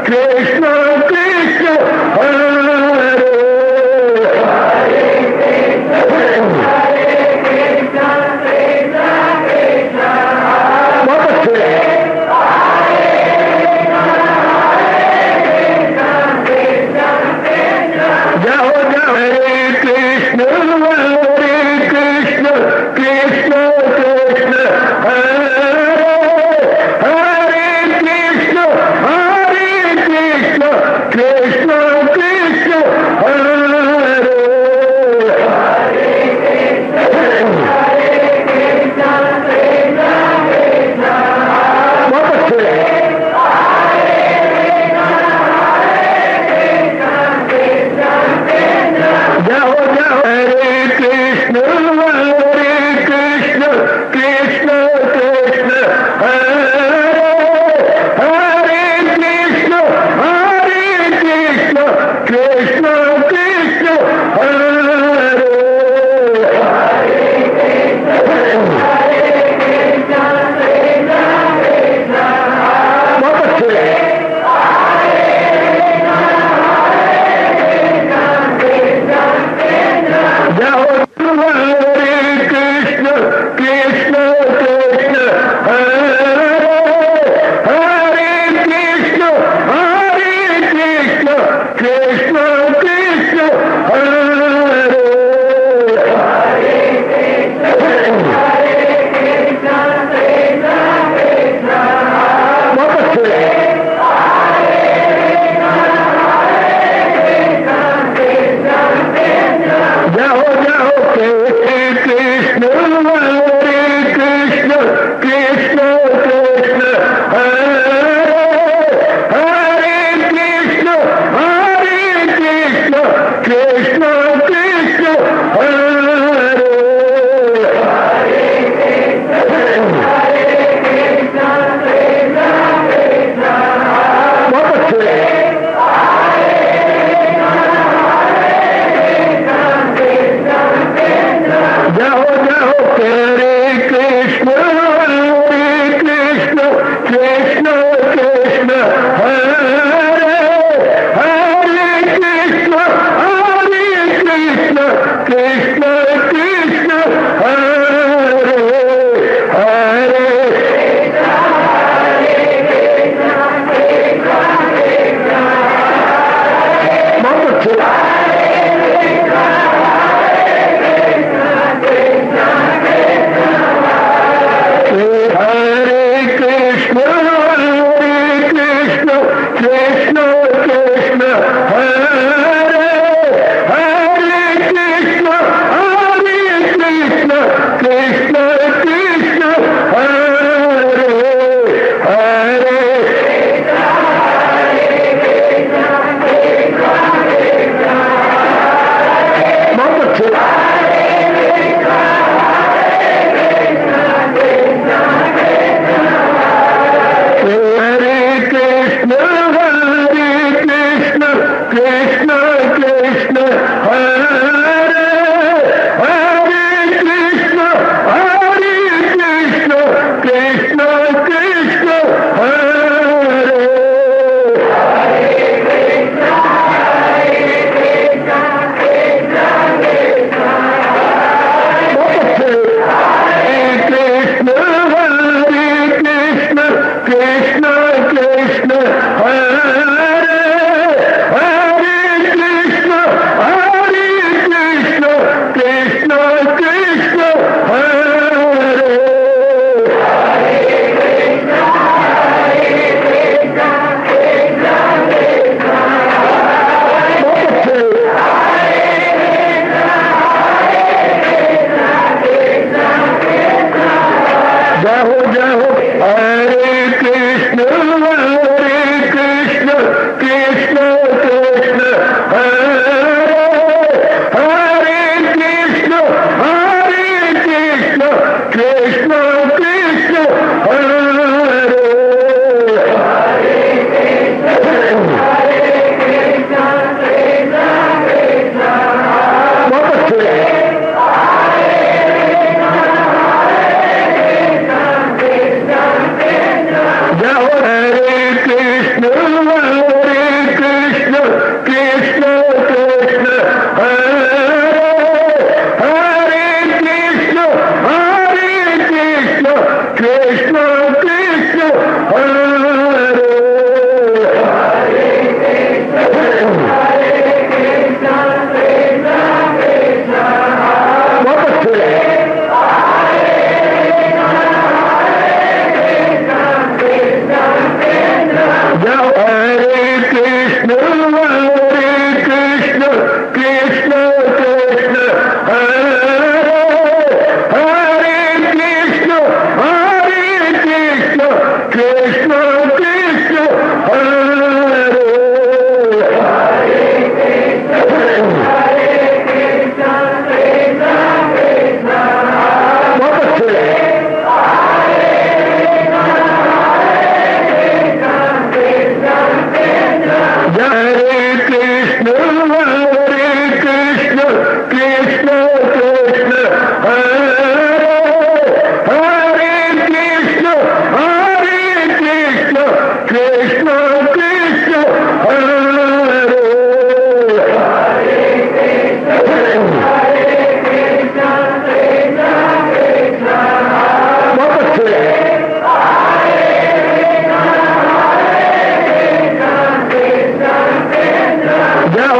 कृष्ण कृष्ण हरे बहुत अच्छे जाओ जाओ हरे कृष्ण कृष्ण कृष्ण हरे हरे कृष्ण कृष्ण कृष्ण हरे बहुत अच्छे जाओ जाओ हरे कृष्ण कृष्ण कृष्ण हरे हरे कृष्ण कृष्ण कृष्ण हरे बहुत अच्छे जाओ हरे कृष्ण कृष्ण हरे हरे कृष्ण कृष्ण कृष्ण हरे बहुत अच्छे जाओ जाओ हरे कृष्ण कृष्ण हरे हरे कृष्ण कृष्ण हरे बहुत अच्छे जाओ जाओ हरे कृष्ण कृष्ण हरे हरे कृष्ण कृष्ण हरे हरे बहुत अच्छे हरे कृष्ण कृष्ण हरे हरे कृष्ण कृष्ण हरे हरे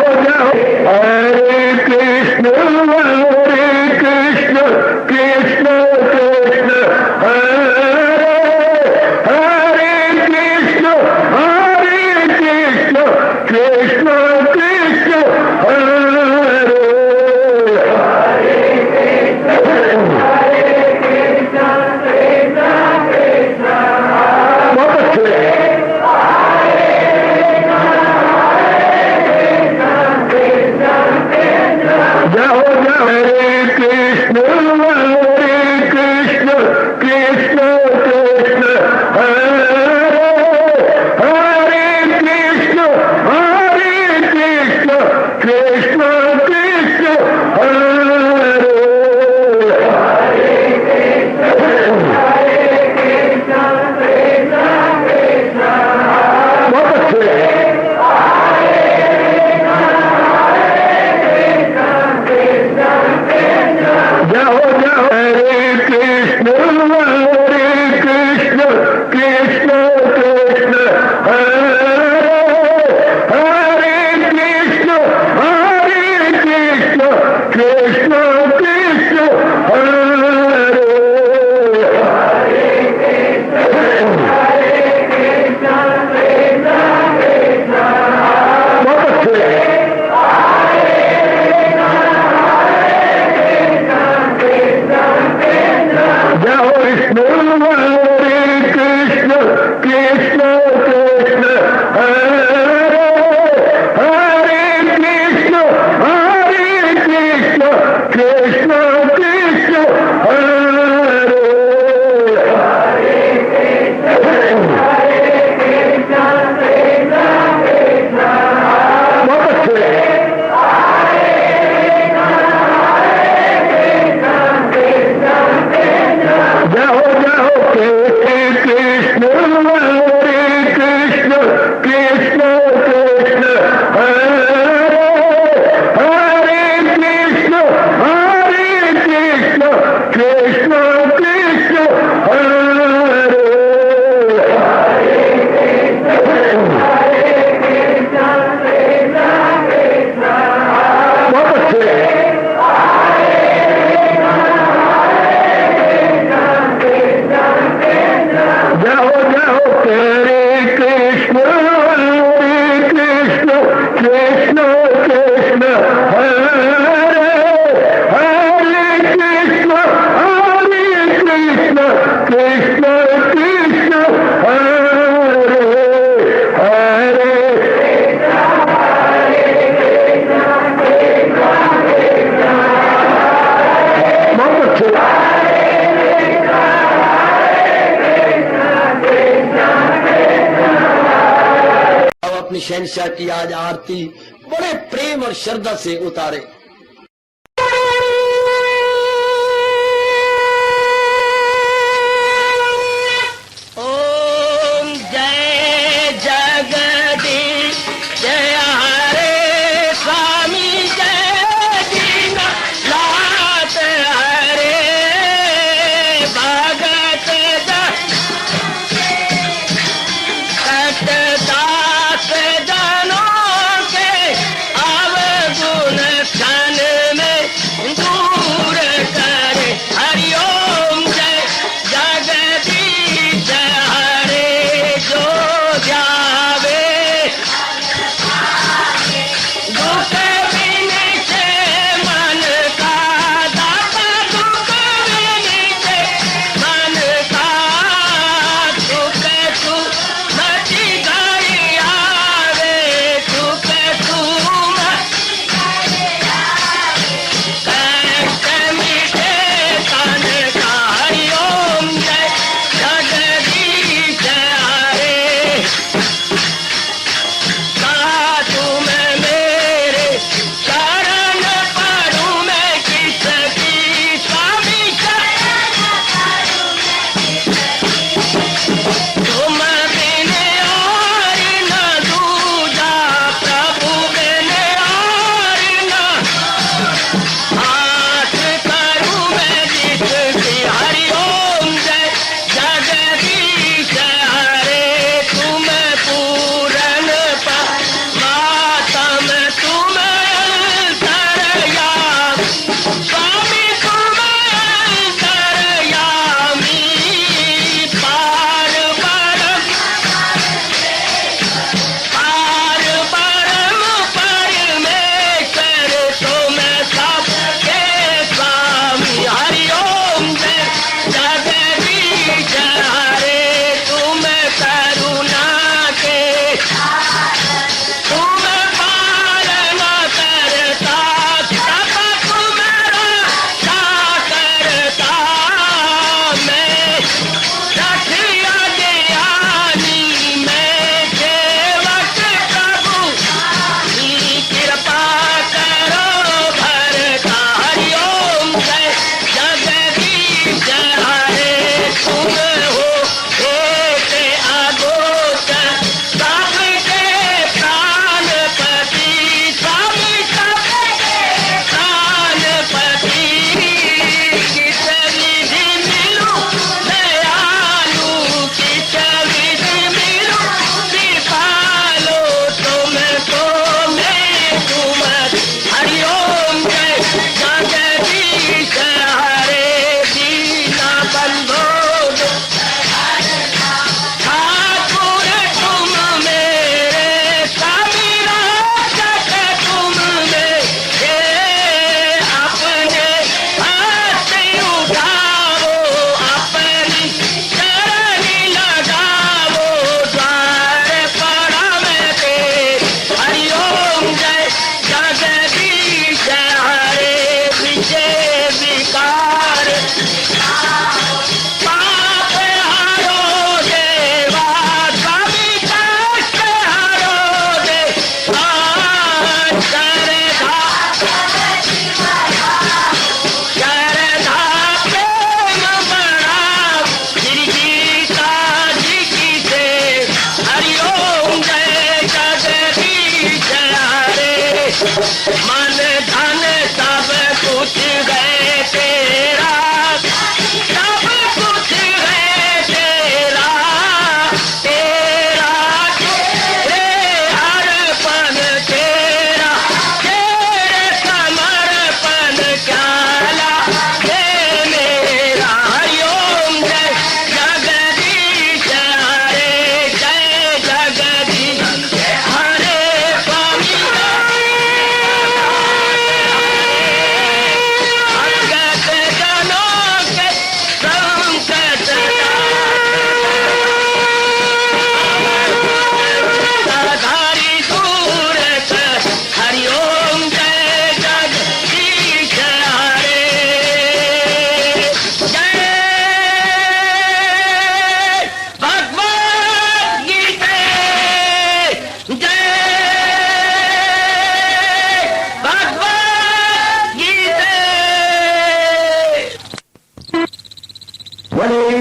जाओ जाओ हरे कृष्ण कृष्ण कृष्ण हरे हरे कृष्ण कृष्ण कृष्ण हरे बहुत अच्छे जाओ जाओ हरे कृष्ण कृष्ण कृष्ण हरे हरे कृष्ण कृष्ण कृष्ण हरे बहुत अच्छे जाओ जाओ हरे कृष्ण कृष्ण कृष्ण हरे हरे कृष्ण कृष्ण कृष्ण हरे बहुत अच्छे जाओ विष्णु कृष्ण कृष्ण हरे हरे कृष्ण कृष्ण हरे बहुत अच्छे जाओ जाओ कृष्ण कृष्ण कृष्ण हरे हरे कृष्ण कृष्ण हरे बहुत अच्छे जाओ जाओ हरे कृष्ण कृष्ण हरे हरे कृष्ण कृष्ण हरे हरे बहुत अच्छे अपनी शहनशाह की आज आरती बड़े प्रेम और श्रद्धा से उतारे। ओम जय जगदीश जय हरे स्वामी जय दीनानाथ हरे भगत दास जनों के अवगुण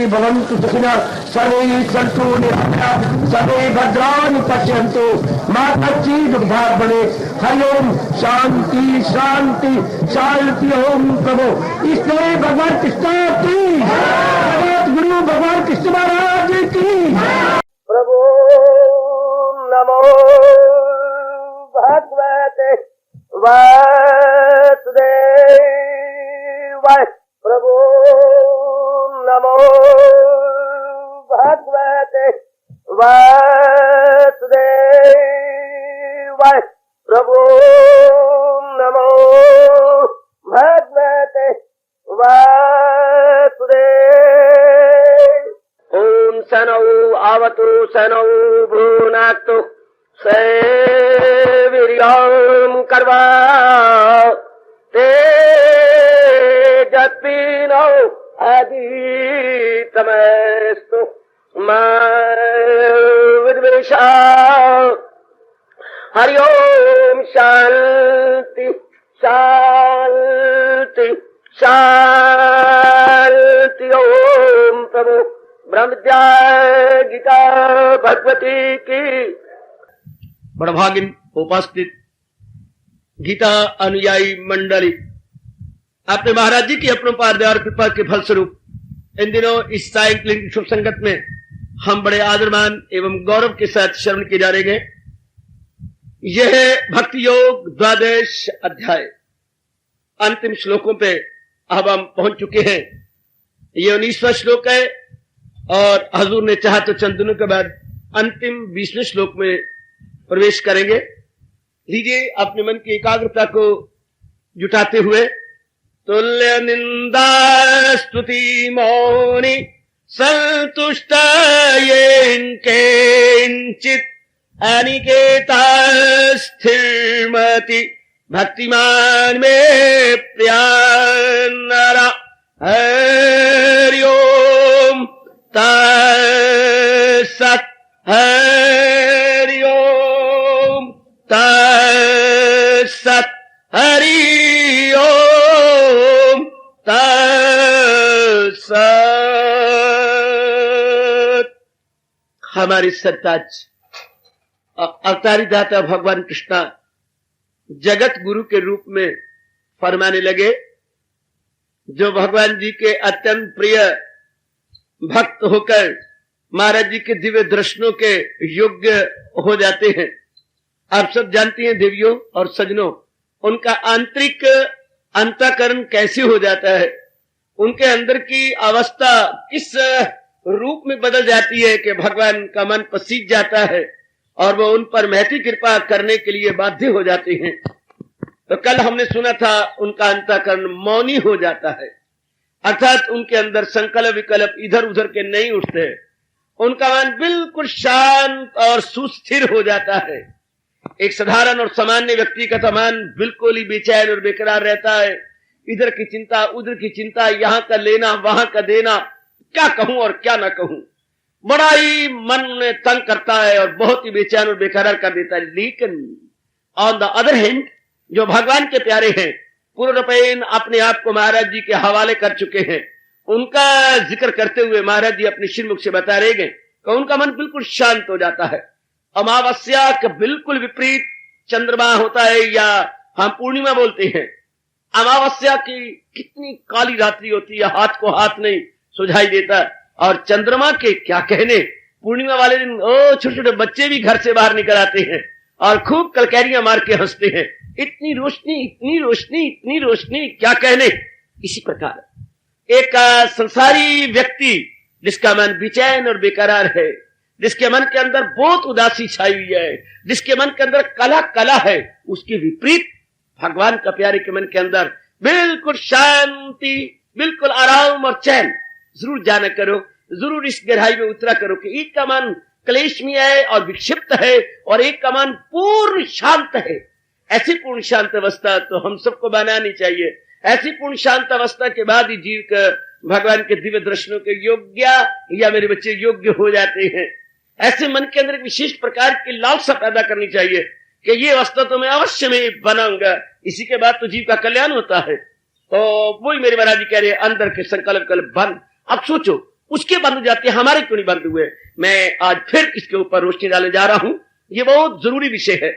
भवन्तु सुखिनः सर्वे सन्तु निरामयाः सर्वे भद्राणि पश्यन्तु मा कश्चित् दुर्भाग् भवेत्। हरि ओम शांति शांति शांति। ओम प्रभु इसलिए भगवान कृष्ण की गुरु भगवान कृष्ण महाराज की प्रभु नमो भगवते वासुदेवाय। प्रभु नमो भगवते वासुदेवाय। प्रभु नमो भगवते वासुदेवाय। ओम सनौ आवतु सनौ भुनाक्तु सेवीर्यं कर्वा तेजस्विनो अधीतमस्तु मा विद्वेषा। हरि ओम शांति शांति शांति। ओम प्रभु ब्रह्म विद्या गीता भगवती की। बड़भागिन उपस्थित गीता अनुयायी मंडली, अपने महाराज जी की अपरोपार और कृपा के फलस्वरूप इन दिनों इस सायंकालीन शुभ संगत में हम बड़े आदरमान एवं गौरव के साथ श्रवण किए जा रहे हैं। यह भक्ति योग 12 अध्याय अंतिम श्लोकों पे अब हम पहुंच चुके हैं। ये 19वां श्लोक है और हजूर ने चाहा तो चंद दिनों के बाद अंतिम 20वें श्लोक में प्रवेश करेंगे। लीजिए अपने मन की एकाग्रता को जुटाते हुए तुल्य निंदा स्तुति मौनि संतुष्ट येनकेंचित अनिकेता स्थिरमति भक्तिमान में प्रियानरा। हरि ओम तत्सत्। हरि ओम तत्सत्। हरि ओम तत्सत्। हमारे सरताज अवतारी दाता भगवान कृष्णा जगत गुरु के रूप में फरमाने लगे, जो भगवान जी के अत्यंत प्रिय भक्त होकर महाराज जी के दिव्य दर्शनों के योग्य हो जाते हैं। आप सब जानती हैं देवियों और सजनों, उनका आंतरिक अंतःकरण कैसे हो जाता है, उनके अंदर की अवस्था किस रूप में बदल जाती है कि भगवान का मन पसीज जाता है और वो उन पर महती कृपा करने के लिए बाध्य हो जाते हैं। तो कल हमने सुना था उनका अंतःकरण मौनी हो जाता है, अर्थात उनके अंदर संकल्प विकल्प इधर उधर के नहीं उठते। उनका मन बिल्कुल शांत और सुस्थिर हो जाता है। एक साधारण और सामान्य व्यक्ति का तो मन बिल्कुल ही बेचैन और बेकरार रहता है। इधर की चिंता उधर की चिंता, यहाँ का लेना वहां का देना, क्या कहूं और क्या ना कहूं, बड़ा ही मन में तंग करता है और बहुत ही बेचैन और बेकरार कर देता है। लेकिन ऑन द अदर हैंड जो भगवान के प्यारे हैं, पूर्ण रूपेण अपने आप को महाराज जी के हवाले कर चुके हैं, उनका जिक्र करते हुए महाराज जी अपने श्रीमुख से बता रहे गए कि उनका मन बिल्कुल शांत हो जाता है। अमावस्या का बिल्कुल विपरीत चंद्रमा होता है, या हम पूर्णिमा बोलते हैं। अमावस्या की कितनी काली रात्रि होती है, हाथ को हाथ नहीं सुझाई देता, और चंद्रमा के क्या कहने। पूर्णिमा वाले दिन छोटे छोटे बच्चे भी घर से बाहर निकल आते हैं और खूब कलकैरियां मार के हंसते हैं। इतनी रोशनी इतनी रोशनी इतनी रोशनी, क्या कहने। इसी प्रकार एक संसारी व्यक्ति जिसका मन बेचैन और बेकरार है, जिसके मन के अंदर बहुत उदासी छाई हुई है, जिसके मन के अंदर कला कला है, उसके विपरीत भगवान का प्यारे के मन के अंदर बिल्कुल शांति, बिल्कुल आराम और चैन। जरूर जाना करो, जरूर इस गहराई में उतरा करो कि एक का मन क्लेश में है और विक्षिप्त है और एक का मन पूर्ण शांत है। ऐसी पूर्ण शांत अवस्था तो हम सबको बनानी चाहिए। ऐसी पूर्ण शांत अवस्था के बाद ही जीव का भगवान के दिव्य दर्शनों के योग्य या मेरे बच्चे योग्य हो जाते हैं। ऐसे मन के अंदर एक विशेष प्रकार की लालसा पैदा करनी चाहिए कि ये अवस्था तो मैं अवश्य में बनाऊंगा, इसी के बाद तो जीव का कल्याण होता है। तो वही मेरे महाराज जी कह रहे हैं, अंदर के संकल्प कल्प बंद। अब सोचो, उसके बंद हो जाते हैं, हमारे क्यों नहीं बंद हुए? मैं आज फिर इसके ऊपर रोशनी डालने जा रहा हूं। ये बहुत जरूरी विषय है।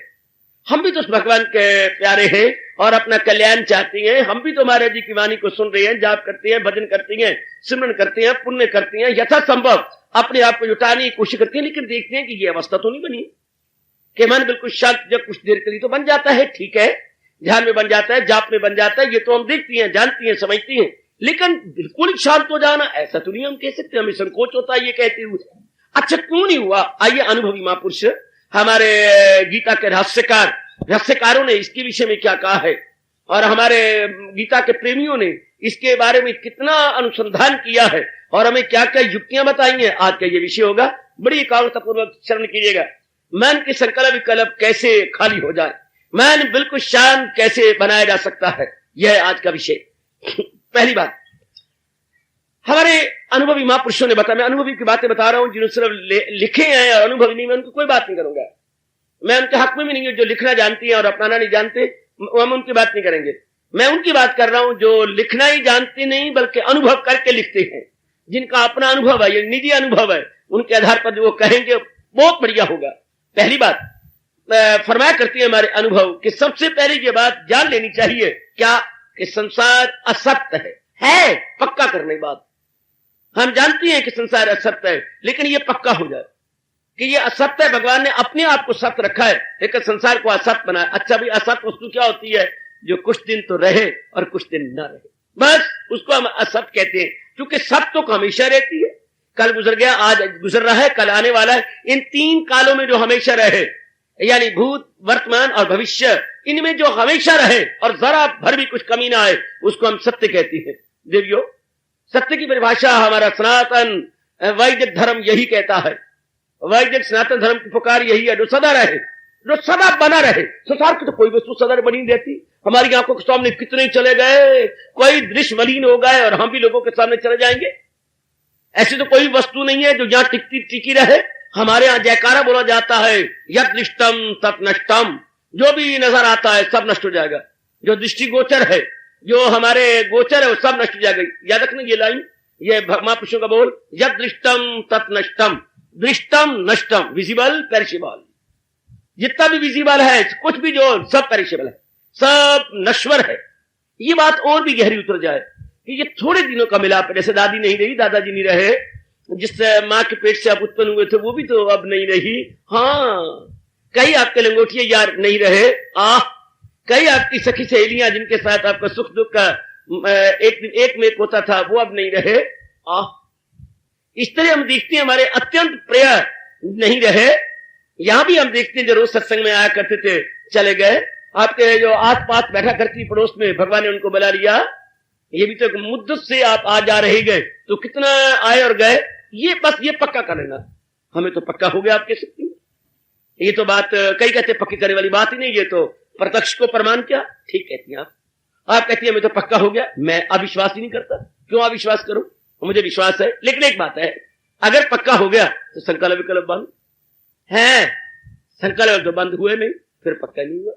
हम भी तो उस भगवान के प्यारे हैं और अपना कल्याण चाहती हैं। हम भी तो महाराज जी की वाणी को सुन रहे हैं, जाप करते हैं, भजन करती हैं, सिमरन करते हैं, पुण्य करते हैं, यथासंभव अपने आप को जुटाने की कोशिश करते हैं। लेकिन देखते हैं कि ये अवस्था तो नहीं बनी कि मन बिल्कुल शांत, जब कुछ देर के लिए तो बन जाता है, ठीक है, ध्यान में बन जाता है, जाप में बन जाता है, ये तो हम देखती हैं, जानती हैं, समझती हैं। लेकिन बिल्कुल शांत हो जाना ऐसा तो नहीं हम कह सकते। हमें संकोच होता है ये कहते हुए। अच्छा, क्यों नहीं हुआ? आइए, अनुभवी महापुरुष, हमारे गीता के रहस्यकारों ने इसके विषय में क्या कहा है और हमारे गीता के प्रेमियों ने इसके बारे में कितना अनुसंधान किया है और हमें क्या क्या युक्तियां बताई हैं। आज का ये विषय होगा, बड़ी एकाग्रतापूर्वक श्रवण कीजिएगा। मन के संकल्प विकल्प कैसे खाली हो जाए, मन बिल्कुल शांत कैसे बनाया जा सकता है, यह है आज का विषय। पहली बात, हमारे अनुभवी महापुरुषों ने बताया। मैं अनुभवी की बातें बता रहा हूं, जिन्होंने सिर्फ लिखे हैं और अनुभवी नहीं। मैं उनको कोई बात नहीं करूंगा, मैं उनके हक में भी नहीं हूं। जो लिखना जानती हैं और अपनाना नहीं जानते, हम उनकी बात नहीं करेंगे। मैं उनकी बात कर रहा हूं जो लिखना ही जानते नहीं बल्कि अनुभव करके लिखते हैं, जिनका अपना अनुभव है, ये निजी अनुभव है। उनके आधार पर जो वो कहेंगे बहुत बढ़िया होगा। पहली बात फरमाया करती है हमारे अनुभव कि सबसे पहले ये बात जान लेनी चाहिए क्या, कि संसार असत्य है पक्का करने की बात। हम जानते हैं कि संसार असत्य है, लेकिन ये पक्का हो जाए कि ये असत्य है। भगवान ने अपने आप को सत्य रखा है, लेकिन संसार को असत्य बनाया। अच्छा भाई, असत्य वस्तु क्या होती है? जो कुछ दिन तो रहे और कुछ दिन न रहे, बस उसको हम असत्य कहते हैं। क्योंकि सत्य तो हमेशा रहती है, कल गुजर गया, आज गुजर रहा है, कल आने वाला है। इन तीन कालों में जो हमेशा रहे, यानी भूत, वर्तमान और भविष्य, इनमें जो हमेशा रहे और जरा भर भी कुछ कमी ना आए, उसको हम सत्य कहते हैं। देवियों, सत्य की परिभाषा हमारा सनातन वैदिक धर्म यही कहता है। वैदिक सनातन धर्म की पुकार यही है, जो सदा रहे, जो सदा बना रहे। संसार की तो कोई वस्तु सदा बनी नहीं रहती। हमारी आंखों के सामने कितने चले गए, कोई दृश्य मलिन हो गए और हम भी लोगों के सामने चले जाएंगे। ऐसी तो कोई वस्तु नहीं है जो यहां टिकी रहे। हमारे यहां जयकारा बोला जाता है, यद दृष्टम तत् नष्टम। जो भी नजर आता है सब नष्ट हो जाएगा। जो दृष्टि गोचर है, जो हमारे गोचर है, वो सब नष्ट हो जाएगा। याद रखना ये लाइन, ये महापुरुषों का बोल, यद दृष्टम तत् नष्टम। दृष्टम नष्टम, विजिबल पेरिशेबल। जितना भी विजिबल है, कुछ भी जो सब पेरिशेबल है, सब नश्वर है। ये बात और भी गहरी उतर जाए कि ये थोड़े दिनों का मिलाप है। जैसे दादी नहीं रही, दादाजी नहीं रहे, जिस माँ के पेट से आप उत्पन्न हुए थे वो भी तो अब नहीं रही। हाँ, कई आपके लंगोटिया यार नहीं रहे। कई आपकी सखी सहेलियां जिनके साथ आपका सुख दुख का एक में होता था, वो अब नहीं रहे। इस तरह हम देखते हैं हमारे अत्यंत प्रिय नहीं रहे। यहां भी हम देखते हैं जो रोज सत्संग में आया करते थे, चले गए। आपके जो आस पास बैठा करती पड़ोस में, भगवान ने उनको बुला लिया। ये भी तो मुद्दत से आप आ जा रहे गए, तो कितना आए और गए। ये बस ये पक्का कर लेना, हमें तो पक्का हो गया। आप कह सकती हैं ये तो बात, कई कहते पक्की करने वाली बात ही नहीं, ये तो प्रत्यक्ष को प्रमाण क्या। ठीक कहती हैं आप कहती है हमें तो पक्का हो गया। मैं अविश्वास ही नहीं करता, क्यों अविश्वास करूं, मुझे विश्वास है। लेकिन एक बात है, अगर पक्का हो गया तो संकल्प विकल्प बंद है। संकल्प तो बंद हुए नहीं, फिर पक्का नहीं हुआ,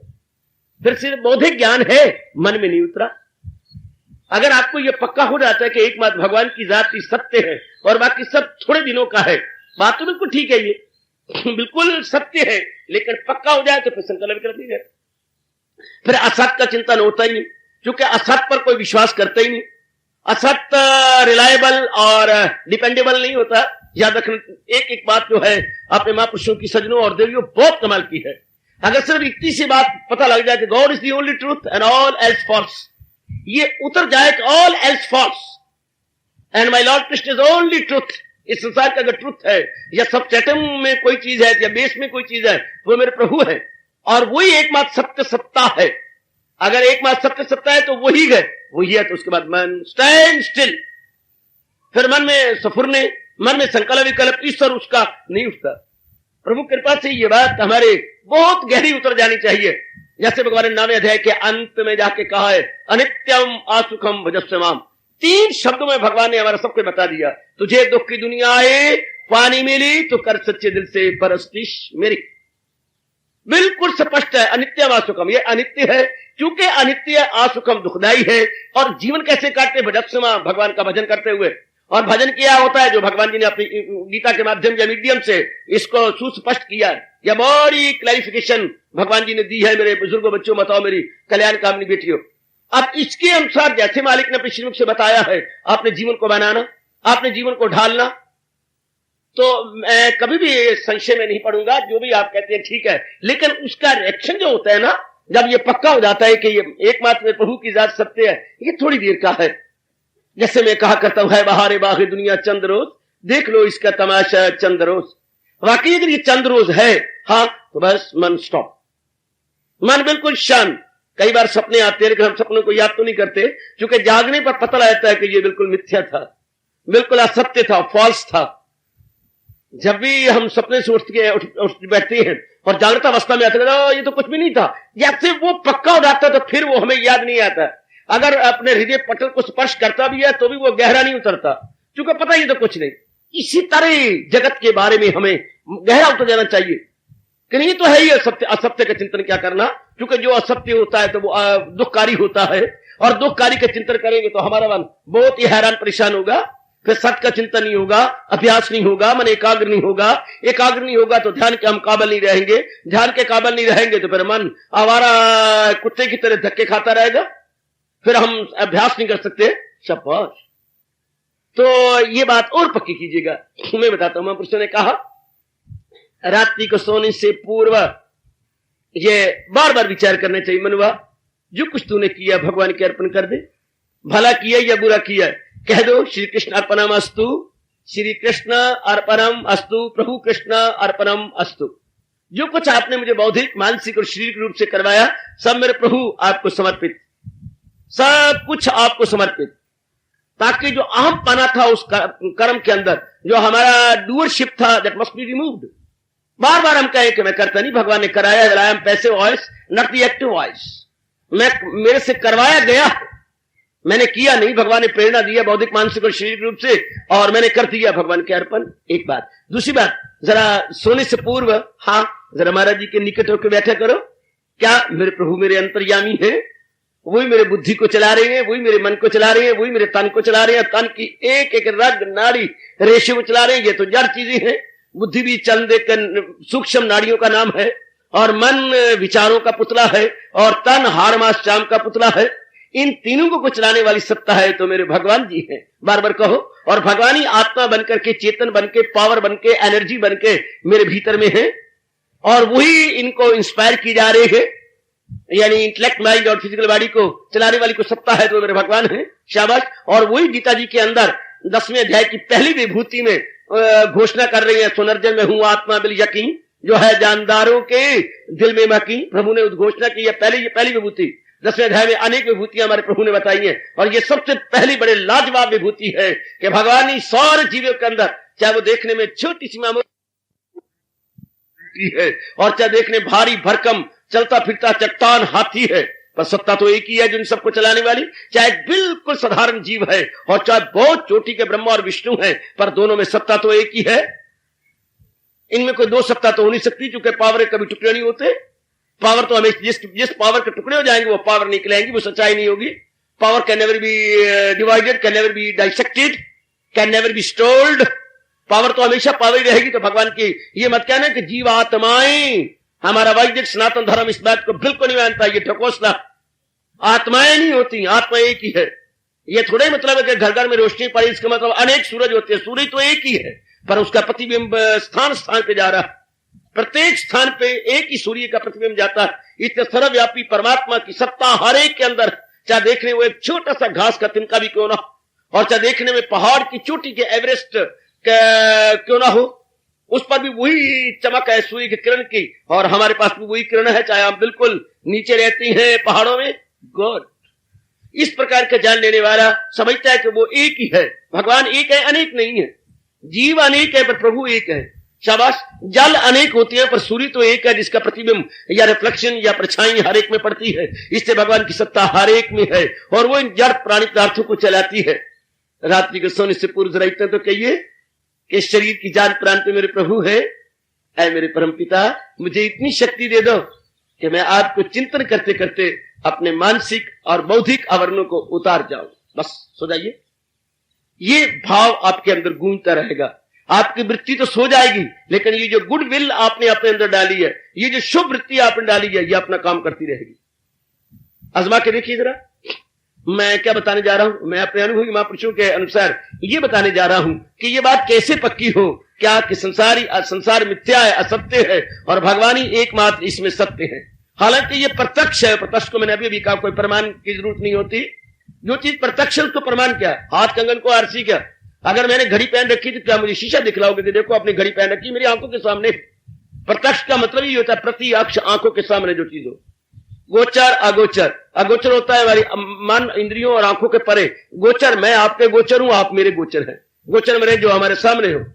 फिर सिर्फ बौद्धिक ज्ञान है, मन में नहीं उतरा। अगर आपको यह पक्का हो जाता है कि एक बात भगवान की जाति सत्य है और बाकी सब थोड़े दिनों का है, बात तो बिल्कुल ठीक है, ये बिल्कुल सत्य है, लेकिन पक्का हो जाए तो फिर संकल्प विकल्प नहीं रहता। फिर असत का चिंतन होता ही नहीं, क्योंकि असत पर कोई विश्वास करता ही नहीं। असत रिलायबल और डिपेंडेबल नहीं होता। याद रखना, एक एक बात जो है अपने महापुरुषों की, सज्जनों और देवियों, बहुत कमाल की है। अगर सिर्फ इतनी सी बात पता लग जाए कि God is the only truth and all else false, ये उतर जाए कि all else false and my lord Krishna is only truth. इस संसार का अगर ट्रूथ है या सब चैटम में कोई चीज है या बेस में कोई चीज है, वो मेरे प्रभु है और वही एकमात्र सत्य सत्ता है। अगर एकमात्र सत्य सत्ता है तो वही है, वही है। तो उसके बाद मन स्टैंड स्टिल, फिर मन में सफुरने, मन में संकल्प विकल्प, ईश्वर उसका नहीं उठता। प्रभु कृपा से ये बात हमारे बहुत गहरी उतर जानी चाहिए। जैसे भगवान ने 9वें अध्याय के अंत में जाके कहा है, अनित्यम असुखम भजस्वमाम। 3 शब्दों में भगवान ने हमारा सबको बता दिया। तुझे दुख की दुनिया आए, पानी मिली तो कर सच्चे दिल से परस्तिश मेरी। बिल्कुल स्पष्ट है, अनित्यम असुखम। ये अनित्य है, क्योंकि अनित्य असुखम दुखदाई है। और जीवन कैसे काटते? भजस्वमाम, भगवान का भजन करते हुए। और भजन किया होता है, जो भगवान जी ने अपनी गीता के माध्यम या मीडियम से इसको सुस्पष्ट किया है। यह बड़ी क्लैरिफिकेशन भगवान जी ने दी है। मेरे बुजुर्गों, बच्चों, बताओ मेरी कल्याण कामनी बेटियों, अब इसके अनुसार जैसे मालिक ने अपने श्रीमुख से बताया है, अपने जीवन को बनाना, अपने जीवन को ढालना, तो मैं कभी भी संशय में नहीं पड़ूंगा। जो भी आप कहते हैं ठीक है, लेकिन उसका रिएक्शन जो होता है ना, जब ये पक्का हो जाता है कि ये एकमात्र प्रभु की जात सत्य है, ये थोड़ी देर का है। जैसे मैं कहा करता हूं, है बहारे बागे दुनिया चंद रोज, देख लो इसका तमाशा चंद रोज। वाकई अगर ये चंद रोज है, हाँ, तो बस मन स्टॉप, मन बिल्कुल शांत। कई बार सपने आते हैं, लेकिन हम सपनों को याद तो नहीं करते, क्योंकि जागने पर पता लगता है कि ये बिल्कुल मिथ्या था, बिल्कुल असत्य था, फॉल्स था। जब भी हम सपने से उठ बैठते हैं और जागृत अवस्था में आते हैं, ये तो कुछ भी नहीं था, जैसे वो पक्का हो जाता है तो फिर वो हमें याद नहीं आता। अगर अपने हृदय पटल को स्पर्श करता भी है तो भी वो गहरा नहीं उतरता, क्योंकि पता ही तो कुछ नहीं। इसी तरह जगत के बारे में हमें गहरा उतर जाना चाहिए कि नहीं तो है ही असत्य। असत्य का चिंतन क्या करना, क्योंकि जो असत्य होता है तो वो दुखकारी होता है, और दुखकारी का चिंतन करेंगे तो हमारा मन बहुत ही हैरान परेशान होगा। फिर सत्य का चिंतन नहीं होगा, अभ्यास नहीं होगा, मन एकाग्र नहीं होगा। एकाग्र नहीं होगा तो ध्यान के हम काबिल नहीं रहेंगे। ध्यान के काबिल नहीं रहेंगे तो फिर मन आवारा कुत्ते की तरह धक्के खाता रहेगा, फिर हम अभ्यास नहीं कर सकते। शाबाश। तो ये बात और पक्की कीजिएगा। मैं बताता हूं, महापुरुषों ने कहा रात्रि को सोने से पूर्व ये बार बार विचार करना चाहिए, मनुआ जो कुछ तूने किया भगवान के अर्पण कर दे। भला किया या बुरा किया कह दो, श्री कृष्ण अर्पणम अस्तु, श्री कृष्ण अर्पणम अस्तु, प्रभु कृष्ण अर्पणम अस्तु। जो कुछ आपने मुझे बौद्धिक, मानसिक और शारीरिक रूप से करवाया, सब मेरे प्रभु आपको समर्पित, सब कुछ आपको समर्पित, ताकि जो अहम पना था उस कर्म के अंदर, जो हमारा डूअरशिप था, दैट मस्ट बी रिमूव्ड। बार बार हम कहें कि मैं करता नहीं, भगवान ने कराया, I am passive voice not the active voice. मेरे से करवाया गया, मैंने किया नहीं, भगवान ने प्रेरणा दिया बौद्धिक, मानसिक और शारीरिक रूप से, और मैंने कर दिया भगवान के अर्पण। एक बात। दूसरी बात, जरा सोने से पूर्व, हाँ, जरा महाराज जी के निकट होकर बैठा करो। क्या मेरे प्रभु मेरे अंतर्यामी हैं, वही मेरे बुद्धि को चला रहे हैं, वही मेरे मन को चला रहे हैं, वही मेरे तन को चला रहे हैं, तन की एक एक रग नाड़ी रेशे को चला रहे हैं। ये तो जड़ चीजें हैं। बुद्धि भी चंद एक सूक्ष्म नाड़ियों का नाम है, और मन विचारों का पुतला है, और तन हाड़ मास चाम का पुतला है। इन तीनों को चलाने वाली सत्ता है तो मेरे भगवान जी हैं। बार बार कहो। और भगवान ही आत्मा बनकर के, चेतन बनके, पावर बनके, एनर्जी बनके मेरे भीतर में है, और वही इनको इंस्पायर की जा रही है। यानी इंटेलेक्ट, माइंड और फिजिकल बॉडी को चलाने वाली को सत्ता है तो मेरे भगवान है। शाबाश। और वही गीता जी के अंदर 10वें अध्याय की पहली विभूति में घोषणा कर रही है, सुनर्जन में हूं आत्मा बिल यकीन, जो है जानदारों के दिल में मकीन। प्रभु ने उद्घोषणा की है, पहली विभूति। 10वें अध्याय में अनेक विभूतियां हमारे प्रभु ने बताई हैं, और ये सबसे पहली बड़े लाजवाब विभूति है कि भगवान ही सारे जीवों के अंदर, चाहे वो देखने में छोटी सी मामूली है, और चाहे देखने भारी भरकम चलता फिरता चट्टान हाथी है, पर सत्ता तो एक ही है जो इन सबको चलाने वाली। चाहे बिल्कुल साधारण जीव है, और चाहे बहुत चोटी के ब्रह्मा और विष्णु है, पर दोनों में सत्ता तो एक ही है। इनमें कोई दो सत्ता तो हो नहीं सकती, क्योंकि पावर कभी टुकड़े नहीं होते। पावर तो हमें जिस पावर के टुकड़े हो जाएंगे वो पावर निकलेंगी, वो सच्चाई नहीं होगी। Power can never be divided, can never be dissected, can never be stoled. Power तो हमेशा पावर ही रहेगी। तो भगवान की ये मत कहना कि जीवात्माएं, हमारा वैदिक सनातन धर्म इस बात को बिल्कुल नहीं मानता। ये ढकोसला, आत्माएं नहीं होती, आत्मा एक ही है। ये थोड़ा ही मतलब है कि घर घर में रोशनी पड़ी, इसका मतलब अनेक सूरज होते हैं। सूरज तो एक ही है, पर उसका प्रतिबिंब स्थान स्थान पे जा रहा है। प्रत्येक स्थान पे एक ही सूर्य का प्रतिबिंब जाता है। इतने सर्वव्यापी परमात्मा की सत्ता हर एक के अंदर, चाहे देखने वो एक छोटा सा घास का तिनका भी क्यों ना, और चाहे देखने में पहाड़ की चोटी के एवरेस्ट क्यों ना हो, उस पर भी वही चमक है सूर्य की किरण की, और हमारे पास भी वही किरण है, चाहे हम बिल्कुल नीचे रहती हैं पहाड़ों में। गॉड इस प्रकार का जान लेने वाला समझता है कि वो एक ही है। भगवान एक है, अनेक नहीं है। जीव अनेक है पर प्रभु एक है। शाबाश। जल अनेक होती है पर सूर्य तो एक है, जिसका प्रतिबिंब या रिफ्लेक्शन या परछाई हर एक में पड़ती है। इससे भगवान की सत्ता हर एक में है, और वो इन जड़ प्राणी पदार्थों को चलाती है। रात्रि के सोने से पूर्व जरा इतना तो कहिए कि शरीर की जान प्राण पे मेरे प्रभु है। ऐ मेरे परम पिता, मुझे इतनी शक्ति दे दो कि मैं आपको चिंतन करते करते अपने मानसिक और बौद्धिक आवरणों को उतार जाऊं। बस सो जाइए। ये भाव आपके अंदर गूंजता रहेगा। आपकी वृत्ति तो सो जाएगी, लेकिन ये जो गुड विल आपने अपने अंदर डाली है, ये जो शुभ वृत्ति आपने डाली है, ये अपना काम करती रहेगी। आजमा के देखिए जरा, मैं क्या बताने जा रहा हूं, मैं अपने अनुभवी महापुरुषों के अनुसार ये बताने जा रहा हूं कि ये बात कैसे पक्की हो, क्या कि संसार मिथ्या है, असत्य है, और भगवान ही एकमात्र इसमें सत्य है। हालांकि ये प्रत्यक्ष है, प्रत्यक्ष को मैंने अभी कहा, कोई प्रमाण की जरूरत नहीं होती। जो चीज प्रत्यक्ष है उसको प्रमाण क्या है? हाथ कंगन को आरसी क्या? अगर मैंने घड़ी पहन रखी तो क्या मुझे शीशा दिखलाओगे कि देखो अपनी घड़ी पहन रखी मेरी आंखों के सामने? प्रत्यक्ष का मतलब ये होता है प्रति अक्ष आंखों के सामने जो चीज हो। गोचर अगोचर, अगोचर होता है हमारी मन इंद्रियों और आंखों के परे। गोचर मैं आपके गोचर हूं, आप मेरे गोचर हैं। गोचर मेरे जो हमारे सामने हो,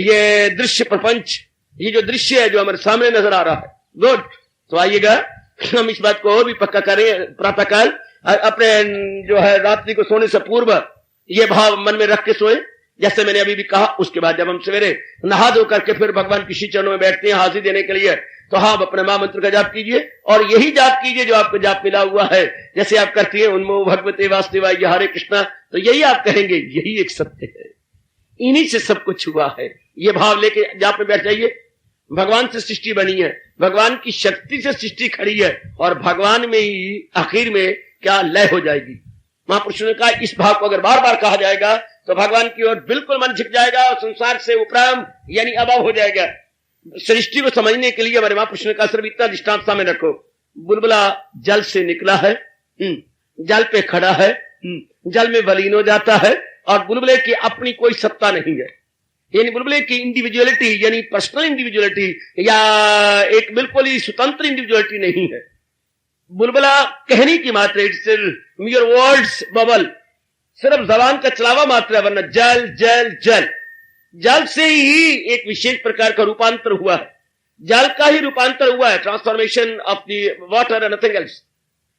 ये दृश्य प्रपंच, ये जो दृश्य है जो हमारे सामने नजर आ रहा है। गुड, तो आइएगा हम इस बात को और भी पक्का करें। प्रातःकाल अपने जो है रात्रि को सोने से पूर्व ये भाव मन में रख के सोए, जैसे मैंने अभी भी कहा। उसके बाद जब हम सवेरे नहा धो करके फिर भगवान की श्री चरणों में बैठते हैं हाजिरी देने के लिए, तो हाँ अपने महामंत्र का जाप कीजिए, और यही जाप कीजिए जो आपको जाप मिला हुआ है। जैसे आप करती है उन्मो भगवते वासुदेवाय हरे कृष्णा, तो यही आप कहेंगे, यही एक सत्य है, इन्हीं से सब कुछ हुआ है। ये भाव लेके जाप में बैठ जाइए। भगवान से सृष्टि बनी है, भगवान की शक्ति से सृष्टि खड़ी है, और भगवान में ही आखिर में क्या लय हो जाएगी। महापुरुषों ने कहा इस भाव को अगर बार बार कहा जाएगा तो भगवान की ओर बिल्कुल मन झुक जाएगा और संसार से उपराम यानी अभाव हो जाएगा। सृष्टि को समझने के लिए हमारे महापुरुष ने कहा सिर्फ इतना दृष्टांत सामने रखो। बुलबुला जल से निकला है, जल पे खड़ा है, जल में विलीन हो जाता है, और बुलबुले की अपनी कोई सत्ता नहीं है। यानी बुलबुले की इंडिविजुअलिटी यानी पर्सनल इंडिविजुअलिटी या एक बिल्कुल ही स्वतंत्र इंडिविजुअलिटी नहीं है। बुलबुला कहने की मात्र, इट्स योर वर्ड्स बबल, सिर्फ जबान का चलावा मात्र है, वरना जल जल जल, जल से ही एक विशेष प्रकार का रूपांतर हुआ है। जल का ही रूपांतर हुआ है, transformation of the water and nothing else.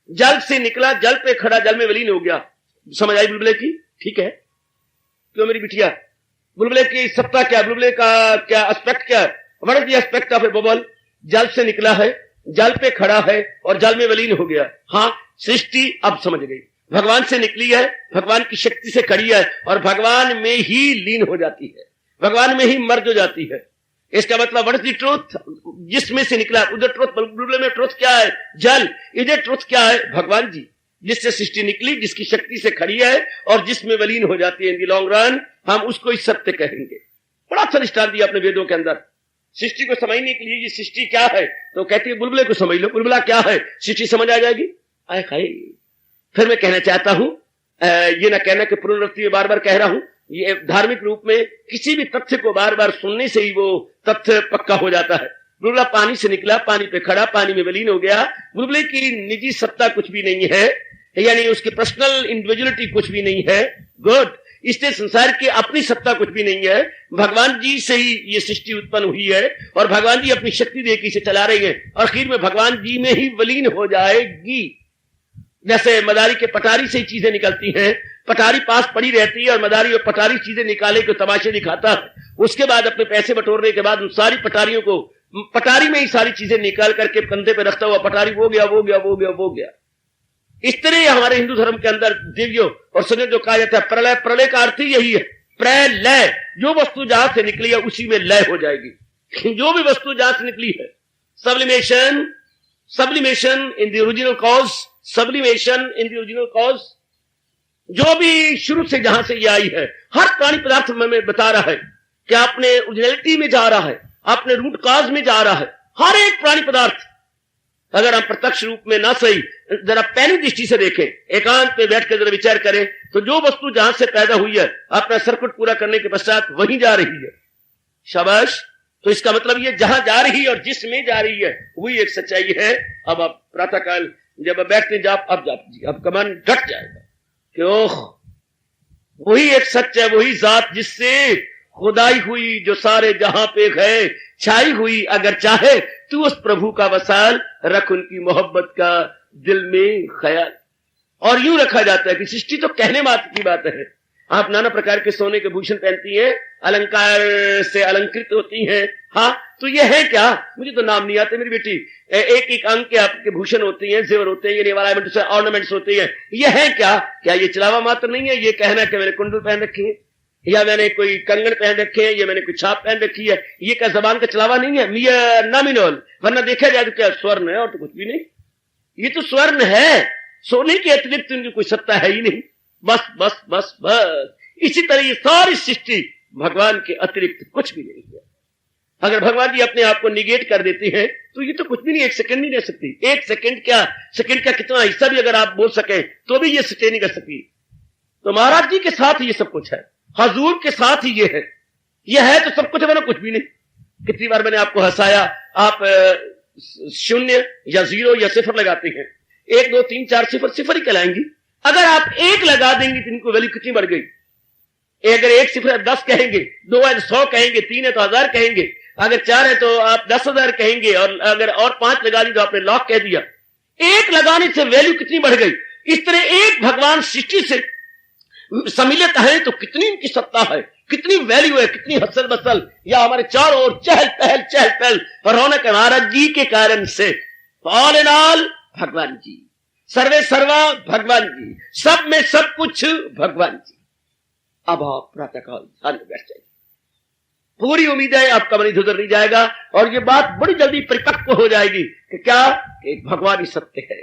जल से निकला, जल पे खड़ा, जल में विलीन हो गया। समझ आई बुलबुले की? ठीक है, क्यों मेरी बिटिया? बुलबुले की सत्ता क्या, बुलबुले का क्या एस्पेक्ट क्या है? What is the aspect of A bubble? जल से निकला है, जल पे खड़ा है, और जल में विलीन हो गया। हाँ, सृष्टि अब समझ गई, भगवान से निकली है, भगवान की शक्ति से खड़ी है, और भगवान में ही लीन हो जाती है, भगवान में ही मर्ज हो जाती है। इसका मतलब व्हाट इज द ट्रूथ? जिसमें से निकला उधर ट्रूथ। बुलबुले में ट्रूथ क्या है? जल। इधर ट्रूथ क्या है? भगवान जी, जिससे सृष्टि निकली, जिसकी शक्ति से खड़ी है, और जिसमें विलीन हो जाती है। इन दी लॉन्ग रन हम उसको ही सत्य कहेंगे। बड़ा अच्छा दृष्टांत दिया अपने वेदों के अंदर। सृष्टि को समझने के लिए ये सृष्टि क्या है, तो कहती है बुलबुले को समझ लो। बुलबुला क्या है, सृष्टि समझ आ जाएगी। आए खाए। फिर मैं कहना चाहता हूं, ये ना कहना कि पुनरावृत्ति में बार बार कह रहा हूं, ये धार्मिक रूप में किसी भी तथ्य को बार बार सुनने से ही वो तथ्य पक्का हो जाता है। बुलबुला पानी से निकला, पानी पे खड़ा, पानी में विलीन हो गया। बुलबुले की निजी सत्ता कुछ भी नहीं है, यानी उसकी पर्सनल इंडिविजुअलिटी कुछ भी नहीं है। गुड, इससे संसार की अपनी सत्ता कुछ भी नहीं है। भगवान जी से ही ये सृष्टि उत्पन्न हुई है, और भगवान जी अपनी शक्ति देकर इसे चला रहे हैं, और आखिर में भगवान जी में ही विलीन हो जाएगी। जैसे मदारी के पटारी से ही चीजें निकलती हैं, पटारी पास पड़ी रहती है, और मदारी और पटारी चीजें निकाले को तमाशे दिखाता है। उसके बाद अपने पैसे बटोरने के बाद उन सारी पटारियों को पटारी में ही सारी चीजें निकाल करके कंधे पे रखता हुआ पटारी वो गया वो गया वो गया वो गया। इस तरह हमारे हिंदू धर्म के अंदर दिव्यो और सजन जो कहा जाता है प्रलय, प्रलय का अर्थ ही यही है, प्रलय। जो वस्तु जहां से निकली है उसी में लय हो जाएगी। जो भी वस्तु जहां से निकली है, sublimation, sublimation in the original cause, sublimation in the original cause. जो भी शुरू से जहां से ये आई है, हर प्राणी पदार्थ में बता रहा है कि अपने ओरिजिनलिटी में जा रहा है, अपने रूट कॉज में जा रहा है। हर एक प्राणी पदार्थ, अगर हम प्रत्यक्ष रूप में ना सही जरा पैनी दृष्टि से देखें, एकांत में बैठ कर जरा विचार करें, तो जो वस्तु जहां से पैदा हुई है अपना सर्किट पूरा करने के पश्चात वहीं जा रही है। शाबाश। तो इसका मतलब ये जहां जा रही है और जिसमें जा रही है वही एक सच्चाई है। अब आप प्रातःकाल जब बैठते जाप, अब जाप जी, अब का मन डट जाएगा कि ओह, वही एक सच है, वही जात जिससे खुदाई हुई, जो सारे जहां पे है छाई हुई। अगर चाहे तू उस प्रभु का वसाल रख, उनकी मोहब्बत का दिल में ख्याल। और यूं रखा जाता है कि सृष्टि तो कहने मात्र की बात है। आप नाना प्रकार के सोने के भूषण पहनती हैं, अलंकार से अलंकृत होती हैं। हाँ, तो ये है क्या? मुझे तो नाम नहीं आते मेरी बेटी। एक एक अंग के आपके भूषण होते हैं, जेवर होते हैं, ये ऑर्नामेंट्स होते हैं। ये है क्या? क्या ये चलावा मात्र नहीं है? ये कहना कि मैंने कुंडल पहन रखी है, या मैंने कोई कंगन पहन रखे हैं, या मैंने कोई छाप पहन रखी है, ये क्या जबान का चलावा नहीं है? मिया नॉमिनल, वरना देखा जाए तो क्या स्वर्ण है और तो कुछ भी नहीं। ये तो स्वर्ण है, सोने के अतिरिक्त उनकी कोई सत्ता है ही नहीं। बस बस बस बस इसी तरह ये सारी सृष्टि भगवान के अतिरिक्त कुछ भी नहीं है। अगर भगवान जी अपने आप को निगेट कर देते हैं तो ये तो कुछ भी नहीं, एक सेकंड नहीं रह सकती। एक सेकंड क्या, सेकंड का कितना हिस्सा भी अगर आप बोल सके तो भी ये स्टे नहीं कर सकती। तो महाराज जी के साथ ये सब कुछ है, हजूर के साथ ही ये है तो सब कुछ है, वरना कुछ भी नहीं। कितनी बार मैंने आपको हंसाया, आप शून्य या जीरो या सिफर लगाते हैं, 1 2 3 4 सिफर ही कहलाएंगी। अगर आप 1 लगा देंगे तो इनको वैल्यू कितनी बढ़ गई? अगर 1 सिफर 10 कहेंगे, 2 है तो 100 कहेंगे, 3 है तो 1000 कहेंगे, अगर 4 है तो आप 10,000 कहेंगे, और अगर और 5 लगा दी तो आपने लाख कह दिया। 1 लगाने से वैल्यू कितनी बढ़ गई? इस तरह एक भगवान सृष्टि से सम्मिलित है तो कितनी इनकी सत्ता है, कितनी वैल्यू है, कितनी हसल बसल, या हमारे चारों ओर चहल पहल रौनक महाराज जी के कारण से। ऑल इन ऑल भगवान जी, सर्वे सर्वा भगवान जी, सब में सब कुछ भगवान जी। अब आप प्रातःकाल ध्यान में बैठ जाइए, पूरी उम्मीद है आपका मन इधर नहीं जाएगा, और ये बात बड़ी जल्दी परिपक्व हो जाएगी कि क्या, एक भगवान ही सत्य है,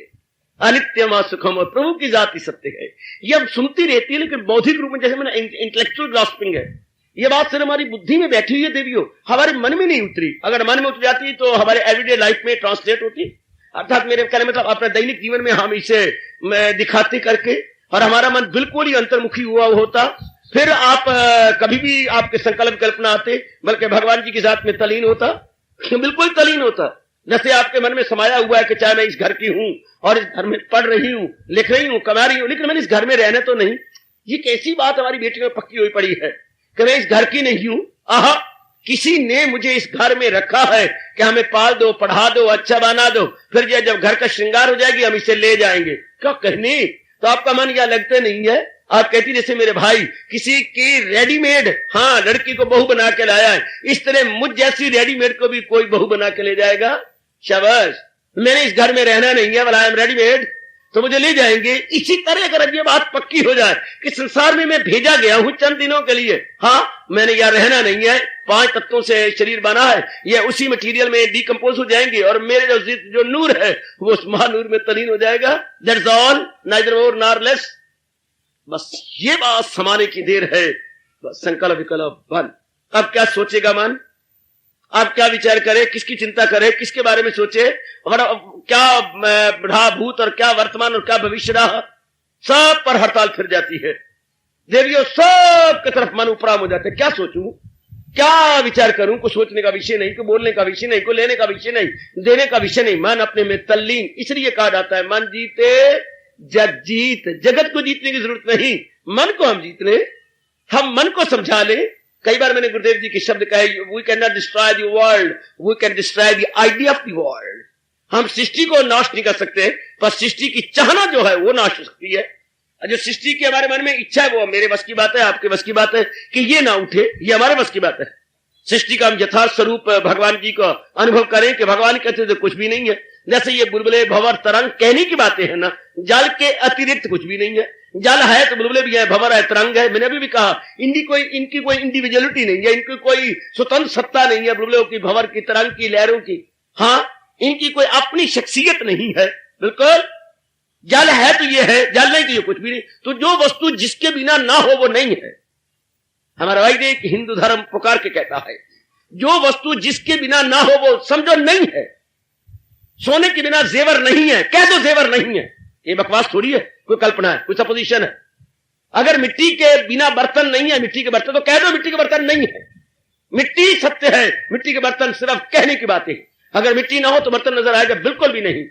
अनित्यम सुखम, और प्रभु की जात ही सत्य है। ये अब सुनती रहती है, लेकिन बौद्धिक रूप में, जैसे मैंने इंटेलेक्चुअल ग्रास्पिंग है, ये बात सिर्फ हमारी बुद्धि में बैठी हुई है देवियों, हमारे मन में नहीं उतरी। अगर मन में उतर जाती तो हमारे एवरीडे लाइफ में ट्रांसलेट होती। अर्थात मेरे कहने मतलब अपने दैनिक जीवन में हम इसे दिखाते करके, और हमारा मन बिल्कुल ही अंतर्मुखी हुआ होता, फिर आप कभी भी आपके संकल्प कल्पना आते, बल्कि भगवान जी के साथ में तलीन होता, बिल्कुल तलीन होता। जैसे आपके मन में समाया हुआ है कि चाहे मैं इस घर की हूं और इस घर में पढ़ रही हूं, लिख रही हूं, कमा रही हूं, लेकिन मैंने इस घर में रहना तो नहीं। ये कैसी बात हमारी बेटी में पक्की हुई पड़ी है कि मैं इस घर की नहीं हूं। आहा, किसी ने मुझे इस घर में रखा है कि हमें पाल दो, पढ़ा दो, अच्छा बना दो, फिर जब घर का श्रृंगार हो जाएगी हम इसे ले जाएंगे। क्या कहने, तो आपका मन यह लगते नहीं है। आप कहती जैसे मेरे भाई किसी की रेडीमेड, हाँ, लड़की को बहू बना के लाया है, इस तरह मुझ जैसी रेडीमेड को भी कोई बहू बना के ले जाएगा। शाबाश, मैंने इस घर में रहना नहीं है, आई एम रेडीमेड, तो मुझे ले जाएंगे। इसी तरह अगर ये बात पक्की हो जाए कि संसार में मैं भेजा गया हूं चंद दिनों के लिए, हाँ, मैंने यहां रहना नहीं है, 5 तत्वों से शरीर बना है, ये उसी मटेरियल में डिकम्पोज हो जाएंगे, और मेरे जो नूर है वो उस महानूर में तलीन हो जाएगा। That's all, neither more nor less. बस ये बात समाने की देर है, बस संकल्प विकल्प बन। अब क्या सोचेगा मन, आप क्या विचार करें, किसकी चिंता करें, किसके बारे में सोचे, और क्या बुढ़ा भूत और क्या वर्तमान और क्या भविष्य रहा, सब पर हड़ताल फिर जाती है। देवियों, सब की तरफ मन उपराम हो जाते, क्या सोचूं, क्या विचार करूं, को सोचने का विषय नहीं, को बोलने का विषय नहीं, को लेने का विषय नहीं, देने का विषय नहीं, मन अपने में तल्लीन। इसलिए कहा जाता है मन जीते जग जीत। जगत को जीतने की जरूरत नहीं, मन को हम जीत ले, हम मन को समझा ले। कई बार मैंने गुरुदेव जी के शब्द कहे, we can not destroy the world, we can destroy the idea of the world. हम सृष्टि को नाश नहीं कर सकते, पर सृष्टि की चाहना जो है वो नाश हो सकती है। जो सृष्टि की हमारे मन में इच्छा है वो मेरे बस की बात है, आपके बस की बात है कि ये ना उठे, ये हमारे बस की बात है। सृष्टि का हम यथार्थ स्वरूप भगवान जी को अनुभव करें कि भगवान कहते तो कुछ भी नहीं है। जैसे ये बुलबुले भंवर तरंग कहने की बातें है ना, जल के अतिरिक्त कुछ भी नहीं है। जल है तो बुलबुले भी है, भंवर है, तरंग है। मैंने अभी भी कहा इनकी कोई इंडिविजुअलिटी नहीं है, इनकी कोई स्वतंत्र सत्ता नहीं है, बुलबुलों की, भंवर की, तरंग की, लहरों की। हाँ, इनकी कोई अपनी शख्सियत नहीं है। बिल्कुल, जल है तो ये है, जल नहीं तो ये कुछ भी नहीं। तो जो वस्तु जिसके बिना ना हो वो नहीं है। हमारा वैदिक हिंदू धर्म पुकार के कहता है, जो वस्तु जिसके बिना ना हो वो समझो नहीं है। सोने के बिना जेवर नहीं है, कह दो जेवर नहीं है, ये बकवास थोड़ी है, कोई कल्पना है, कोई सपोजिशन है। अगर मिट्टी के बिना बर्तन नहीं है, मिट्टी के बर्तन, तो कह दो मिट्टी के बर्तन नहीं है। मिट्टी सत्य है, मिट्टी के बर्तन सिर्फ कहने की बातें। अगर मिट्टी ना हो तो बर्तन नजर आएगा, बिल्कुल भी नहीं।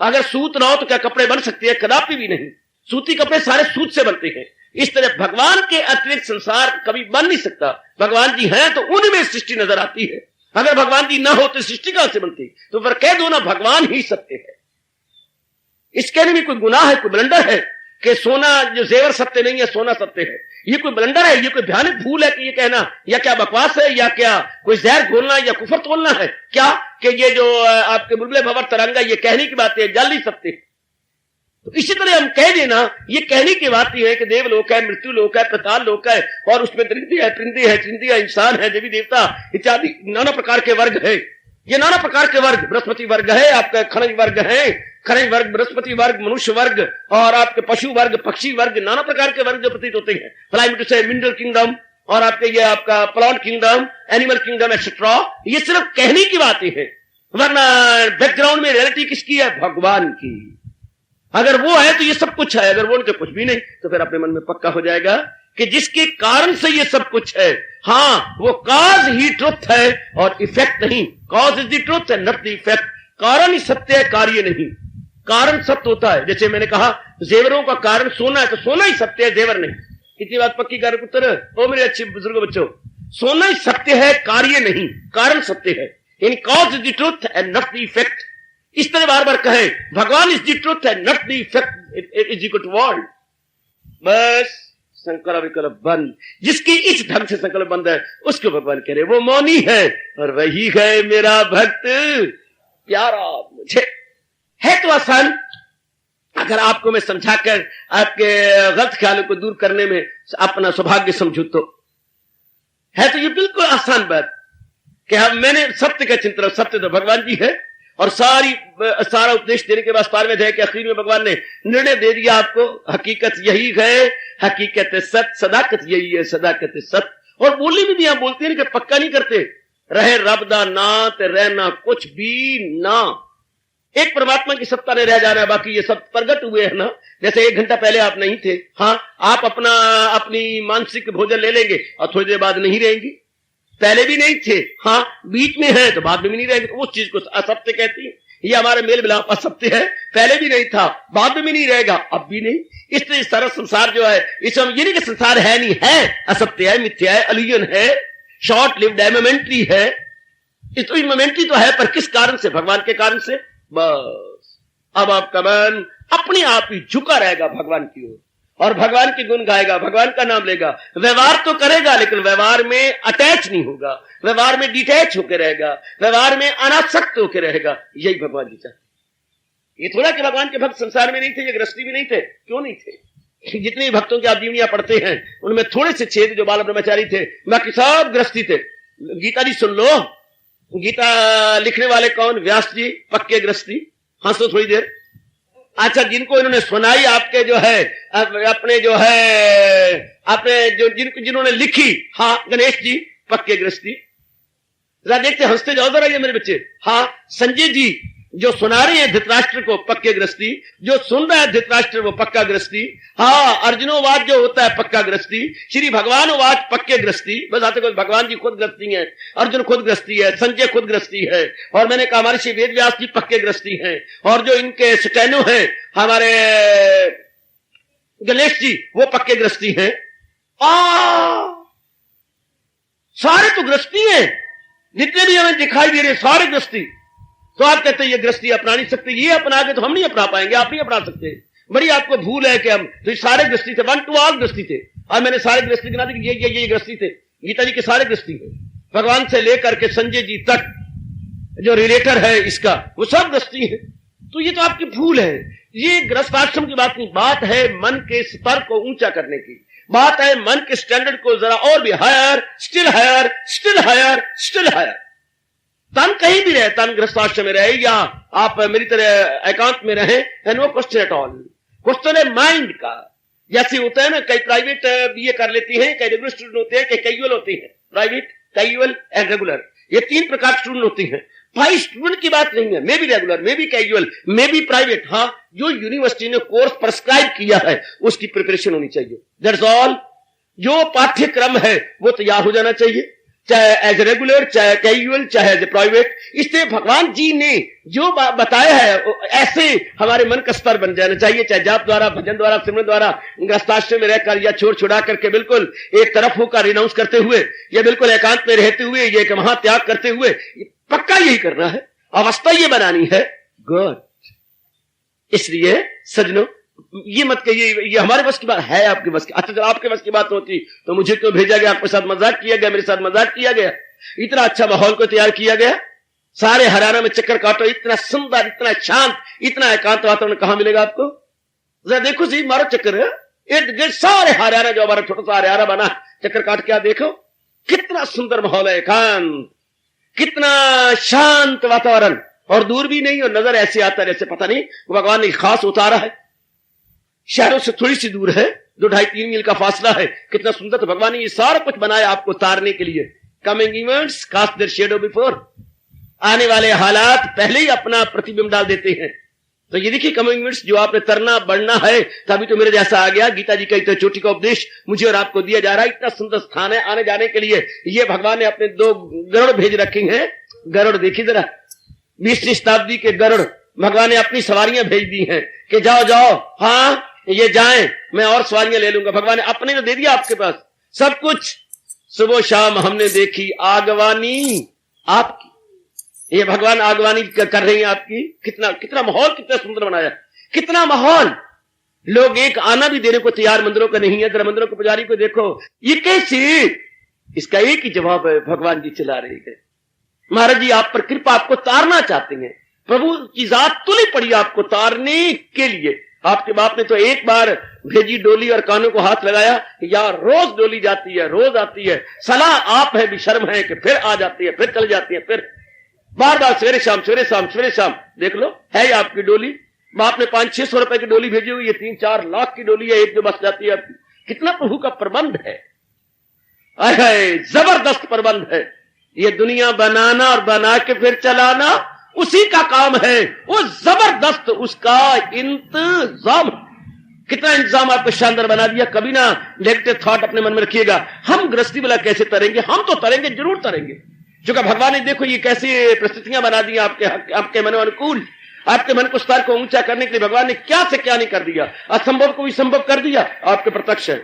अगर सूत ना हो तो क्या कपड़े बन सकते हैं? कदापि भी नहीं। सूती कपड़े सारे सूत से बनते हैं। इस तरह भगवान के अतिरिक्त संसार कभी बन नहीं सकता। भगवान जी हैं तो उनमें सृष्टि नजर आती है। अगर भगवान जी ना हो तो सृष्टि कहां से बनती? तो फिर कह दो ना, भगवान ही सत्य है। इस कहने में कोई गुनाह है, कोई ब्लंडर है कि सोना जो जेवर सत्य नहीं है, सोना सत्य है। ये कोई ब्लंडर है, ये कोई भयानक भूल है कि ये कहना, या क्या बकवास है, या क्या कोई जहर घोलना या कुफर तोलना है क्या कि ये जो आपके बुलबुले भंवर तरंगा, ये कहने की बात है, जल नहीं सकते। तो इसी तरह हम कह देना, ये कहने की बात ही है कि देवलोक है, मृत्यु लोक है, प्रताल लोक है, और उसमें दरिंदी है, परिंदे है, चिंदिया इंसान है, देवी देवता इत्यादि नाना प्रकार के वर्ग है। ये नाना प्रकार के वर्ग, बृहस्पति वर्ग है, आपका खनिज वर्ग है, खनिज वर्ग, बृहस्पति वर्ग, मनुष्य वर्ग, और आपके पशु वर्ग, पक्षी वर्ग, नाना प्रकार के वर्ग जो प्रतीत होते हैं। फ्लाइमेट से मिनरल किंगडम, और आपके ये आपका plant kingdom, animal kingdom etcetera, ये सिर्फ कहने की बातें हैं, वरना बैकग्राउंड में रियलिटी किसकी है? भगवान की। अगर वो है तो ये सब कुछ है, अगर वो नहीं तो कुछ भी नहीं। तो फिर अपने मन में पक्का हो जाएगा कि जिसके कारण से ये सब कुछ है, हाँ, वो कॉज ही ट्रुथ है और इफेक्ट नहीं। Cause is the truth and not the effect. कारण ही सत्य है, कार्य नहीं। कारण सत्य होता है, जैसे मैंने कहा जेवरों का कारण सोना है, तो सोना ही सत्य है, जेवर नहीं। कितनी बात पक्की कार्य पुत्र? ओ मेरे अच्छे बुजुर्ग बच्चों, सोना ही सत्य है, कार्य नहीं, कारण सत्य है। यानी cause is the truth and not the effect. इस तरह बार बार कहे, भगवान is the truth and not the effect, it is equal to world. बस संकल्प विकल्प बंद। जिसकी इस ढंग से संकल्प बंद है, उसको भगवान कह रहे वो मौनी है, और वही है मेरा भक्त प्यारा मुझे। है तो आसान, अगर आपको मैं समझाकर आपके गलत ख्यालों को दूर करने में अपना सौभाग्य समझू तो है, तो ये बिल्कुल आसान बात कि हम मैंने सत्य का चिंतन, सत्य तो भगवान जी है, और सारा उपदेश देने के बाद पारवेद है कि आखिर में भगवान ने निर्णय दे दिया आपको, हकीकत यही है, हकीकत सत्य, सदाकत यही है, सदाकत सत्य। और बोलने में भी आप बोलते हैं कि पक्का नहीं करते, रहे रब दा ना ते रहना कुछ भी ना। एक परमात्मा की सत्ता ने रह जाना है, बाकी ये सब प्रगट हुए हैं ना। जैसे 1 घंटा पहले आप नहीं थे, हाँ, आप अपनी मानसिक भोजन ले लेंगे और थोड़ी देर बाद नहीं रहेंगी। पहले भी नहीं थे, हाँ, बीच में है तो बाद में भी नहीं रहेंगे, तो उस चीज को असत्य कहती है। ये हमारे मेल मिलाप असत्य है, पहले भी नहीं था, बाद में भी नहीं रहेगा, अब भी नहीं। इसलिए सारा संसार जो है, इसमें ये नहीं कि संसार है नहीं, है, असत्य है, मिथ्या है, इल्यूजन है, शॉर्ट लिव्ड है, मोमेंटरी है। तो मोमेंटरी तो है, पर किस कारण से? भगवान के कारण से। बस अब आपका मन अपने आप ही झुका रहेगा भगवान की ओर, और भगवान के गुण गाएगा, भगवान का नाम लेगा। व्यवहार तो करेगा, लेकिन व्यवहार में अटैच नहीं होगा, व्यवहार में डिटैच होकर रहेगा, व्यवहार में अनासक्त होकर रहेगा। यही भगवान जी चाहते। ये थोड़ा कि भगवान के भक्त संसार में नहीं थे, ये गृहस्थी भी नहीं थे। क्यों नहीं थे? जितने भक्तों की आप जीवनियां पढ़ते हैं, उनमें थोड़े से छेद जो बाल ब्रह्मचारी थे, बाकी सब गृहस्थी थे। गीता जी सुन लो, गीता लिखने वाले कौन? व्यास जी, पक्के गृहस्थी। हंसो थोड़ी देर। अच्छा, जिनको इन्होंने सुनाई आपके जो है अपने जो है अपने जो जिन्होंने लिखी, हाँ, गणेश जी, पक्के गृहस्थी। जरा देखते, हंसते जाओ जरा ये मेरे बच्चे। हाँ, संजय जी जो सुना रहे हैं धृतराष्ट्र को, पक्के गृहस्थी। जो सुन रहा है धृतराष्ट्र, वो पक्का गृहस्थी। हाँ, अर्जुनोवाद जो होता है पक्का गृहस्थी, श्री भगवानोवाद पक्के गृहस्थी। बस आते को भगवान जी खुद गृहस्थी है, अर्जुन खुद गृहस्थी है, संजय खुद गृहस्थी है, और मैंने कहा हमारे श्री वेद व्यास जी पक्के गृहस्थी हैं, और जो इनके स्टेनो हैं हमारे गणेश जी, वो पक्के गृहस्थी हैं। सारे तो गृहस्थी हैं, जितने भी हमें दिखाई दे रहे सारे गृहस्थी। तो आप कहते हैं ये गृहस्थी अपना नहीं सकते, ये अपना के तो हम नहीं अपना पाएंगे, आप नहीं अपना सकते। बड़ी आपको भूल है कि हम तो सारे गृहस्थी थे, 1 to all गृहस्थी थे। और मैंने सारे गृहस्थी गिना दी, ये गृहस्थी थे। गीता जी के सारे गृहस्थी थे, भगवान से लेकर के संजय जी तक जो रिलेटर है इसका, वो सब गृहस्थी है। तो ये तो आपकी भूल है। ये गृहस्थाश्रम की बात नहीं, बात है मन के स्तर को ऊंचा करने की, बात है मन के स्टैंडर्ड को जरा और भी higher, still higher, still higher, still higher. तन कहीं भी रहे, तन गृहस्थाश्रम में रहे या आप मेरी तरह एकांत में रहे, no question at all. Question है माइंड का। जैसे होता है ना, कई प्राइवेट बीए कर लेती हैं, कई रेगुलर स्टूडेंट होते हैं, कई कैजुअल होते हैं। प्राइवेट, कैजुअल एंड रेगुलर, ये 3 प्रकार के स्टूडेंट होते हैं। भाई स्टूडेंट की बात नहीं है, may be regular, may be casual, may be private. हाँ, जो यूनिवर्सिटी ने कोर्स प्रिस्क्राइब किया है उसकी प्रिपरेशन होनी चाहिए, दैट्स ऑल। जो पाठ्यक्रम है वो तैयार हो जाना चाहिए, चाहे एज ए रेगुलर, चाहे कैजुअल, चाहे एज ए प्राइवेट। इसलिए भगवान जी ने जो बताया है ऐसे हमारे मन का स्तर बन जाना चाहिए, चाहे जाप द्वारा, भजन द्वारा, सिमरन द्वारा, गृहस्थाश्रम में रहकर या छोड़ छुड़ा करके बिल्कुल एक तरफ होकर रिनाउंस करते हुए, या बिल्कुल एकांत में रहते हुए, ये एक महात्याग करते हुए, पक्का यही करना है, अवस्था ये बनानी है। गुड। इसलिए सजनों, ये मत कहिए ये हमारे बस की बात है, आपके बस की। अच्छा चलो आपके बस की बात होती तो मुझे क्यों भेजा गया? आपके साथ मजाक किया गया, मेरे साथ मजाक किया गया। इतना अच्छा माहौल को तैयार किया गया, सारे हरियाणा में चक्कर काटो, इतना सुंदर, इतना शांत, इतना एकांत वातावरण कहां मिलेगा आपको? जरा देखो जी, मारो चक्कर है इर्द गिर्द सारे हरियाणा, जो हमारा छोटा सा हरियाणा बना, चक्कर काट के आप देखो कितना सुंदर माहौल है, एकांत, कितना शांत वातावरण, और दूर भी नहीं, और नजर ऐसे आता है जैसे पता नहीं भगवान ने खास उतारा है। शहरों से थोड़ी सी दूर है, 2-2.5-3 मील का फासला है। कितना सुंदर, तो भगवान ने ये सारा कुछ बनाया आपको तारने के लिए। Coming events cast their shadow before, आने वाले हालात पहले ही अपना प्रतिबिंब डाल देते हैं। तो ये देखिए कमिंग इवेंट्स, जो आपने तरना बढ़ना है, तभी तो मेरे जैसा आ गया। गीता जी का इतना चोटी का उपदेश मुझे और आपको दिया जा रहा है। इतना सुंदर स्थान है आने जाने के लिए। ये भगवान ने अपने 2 गरुड़ भेज रखे हैं। गरुड़ देखिए जरा, 20वीं शताब्दी के गरुड़ भगवान ने अपनी सवारियां भेज दी हैं कि जाओ जाओ, हाँ ये जाएं, मैं और सवारियां ले लूंगा। भगवान ने अपने को दे दिया आपके पास सब कुछ। सुबह शाम हमने देखी आगवानी आपकी, ये भगवान आगवानी कर रहे हैं आपकी। कितना कितना माहौल, कितना सुंदर बनाया, कितना माहौल। लोग एक आना भी देने को तैयार मंदिरों का नहीं है। जरा मंदिरों के पुजारी को देखो, ये कैसे? इसका एक ही जवाब है, भगवान जी चला रहे हैं। महाराज जी आप पर कृपा, आपको तारना चाहते हैं। प्रभु की जात तुली पड़ी आपको तारने के लिए। आपके बाप ने तो एक बार भेजी डोली और कानों को हाथ लगाया, यार रोज डोली जाती है, रोज आती है। सलाह आप है, बेशर्म है कि फिर आ जाती है, फिर चल जाती है, फिर बार बार सवेरे शाम, सवेरे शाम, सवेरे शाम। देख लो है आपकी डोली। बाप ने 500-600 रुपए की डोली भेजी हुई है, 3-4 लाख की डोली है एक जो बस जाती है। कितना प्रभु का प्रबंध है, जबरदस्त प्रबंध है। ये दुनिया बनाना और बना के फिर चलाना उसी का काम है। वो जबरदस्त उसका इंतजाम, कितना इंतजाम आपको शानदार बना दिया। कभी ना नेगेटिव थॉट अपने मन में रखिएगा, हम गृहस्थी वाला कैसे तरेंगे? हम तो तरेंगे, जरूर तरेंगे। जो भगवान ने देखो ये कैसी परिस्थितियां बना दी आपके मन अनुकूल। आपके मन को स्तर को ऊंचा करने के लिए भगवान ने क्या से क्या नहीं कर दिया। असंभव को भी संभव कर दिया, आपके प्रत्यक्ष है।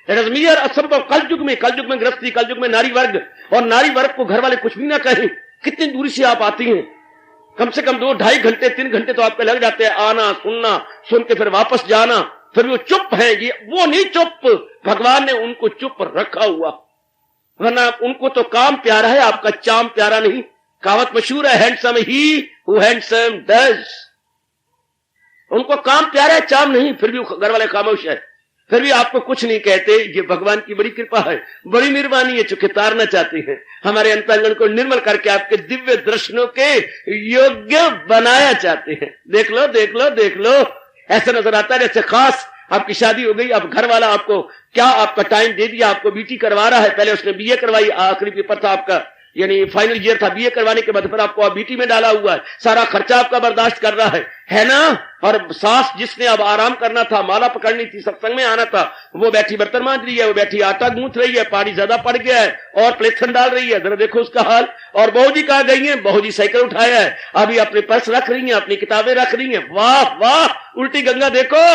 असंभव कलयुग में गृहस्थी, कलयुग में नारी वर्ग, और नारी वर्ग को घर वाले कुछ भी ना कहें। कितनी दूरी से आप आती हैं, कम से कम 2-2.5 घंटे 3 घंटे तो आपके लग जाते हैं आना, सुनना, सुन के फिर वापस जाना। फिर वो चुप है, ये वो नहीं चुप, भगवान ने उनको चुप रखा हुआ। वरना उनको तो काम प्यारा है, आपका चाम प्यारा नहीं। कहावत मशहूर है, handsome he who handsome does. उनको काम प्यारा है, चाम नहीं। फिर भी घर वाले खामोश है, फिर भी आपको कुछ नहीं कहते। ये भगवान की बड़ी कृपा है, बड़ी मेहरबानी है, चूंकि तारना चाहते हैं हमारे अंतरंगन को निर्मल करके आपके दिव्य दर्शनों के योग्य बनाया चाहते हैं। देख लो देख लो देख लो, ऐसा नजर आता है जैसे खास आपकी शादी हो गई। अब घर वाला आपको क्या आपका टाइम दे दिया, आपको बीटी करवा रहा है। पहले उसने बीए करवाई, आखिरी पेपर था आपका, यानी फाइनल ईयर था। बीए करवाने के बाद फिर आपको बीटी में डाला हुआ है, सारा खर्चा आपका बर्दाश्त कर रहा है ना। और सास जिसने अब आराम करना था, माला पकड़नी थी, सत्संग में आना था, वो बैठी बर्तन मांज रही है, वो बैठी आटा गूंथ रही है, पानी ज्यादा पड़ गया है और प्लेथन डाल रही है। जरा देखो उसका हाल। और बहू जी कहाँ गई है? बहू जी साइकिल उठाया है, अभी अपने पर्स रख रही है, अपनी किताबें रख रही है। वाह वाह, उल्टी गंगा देखो,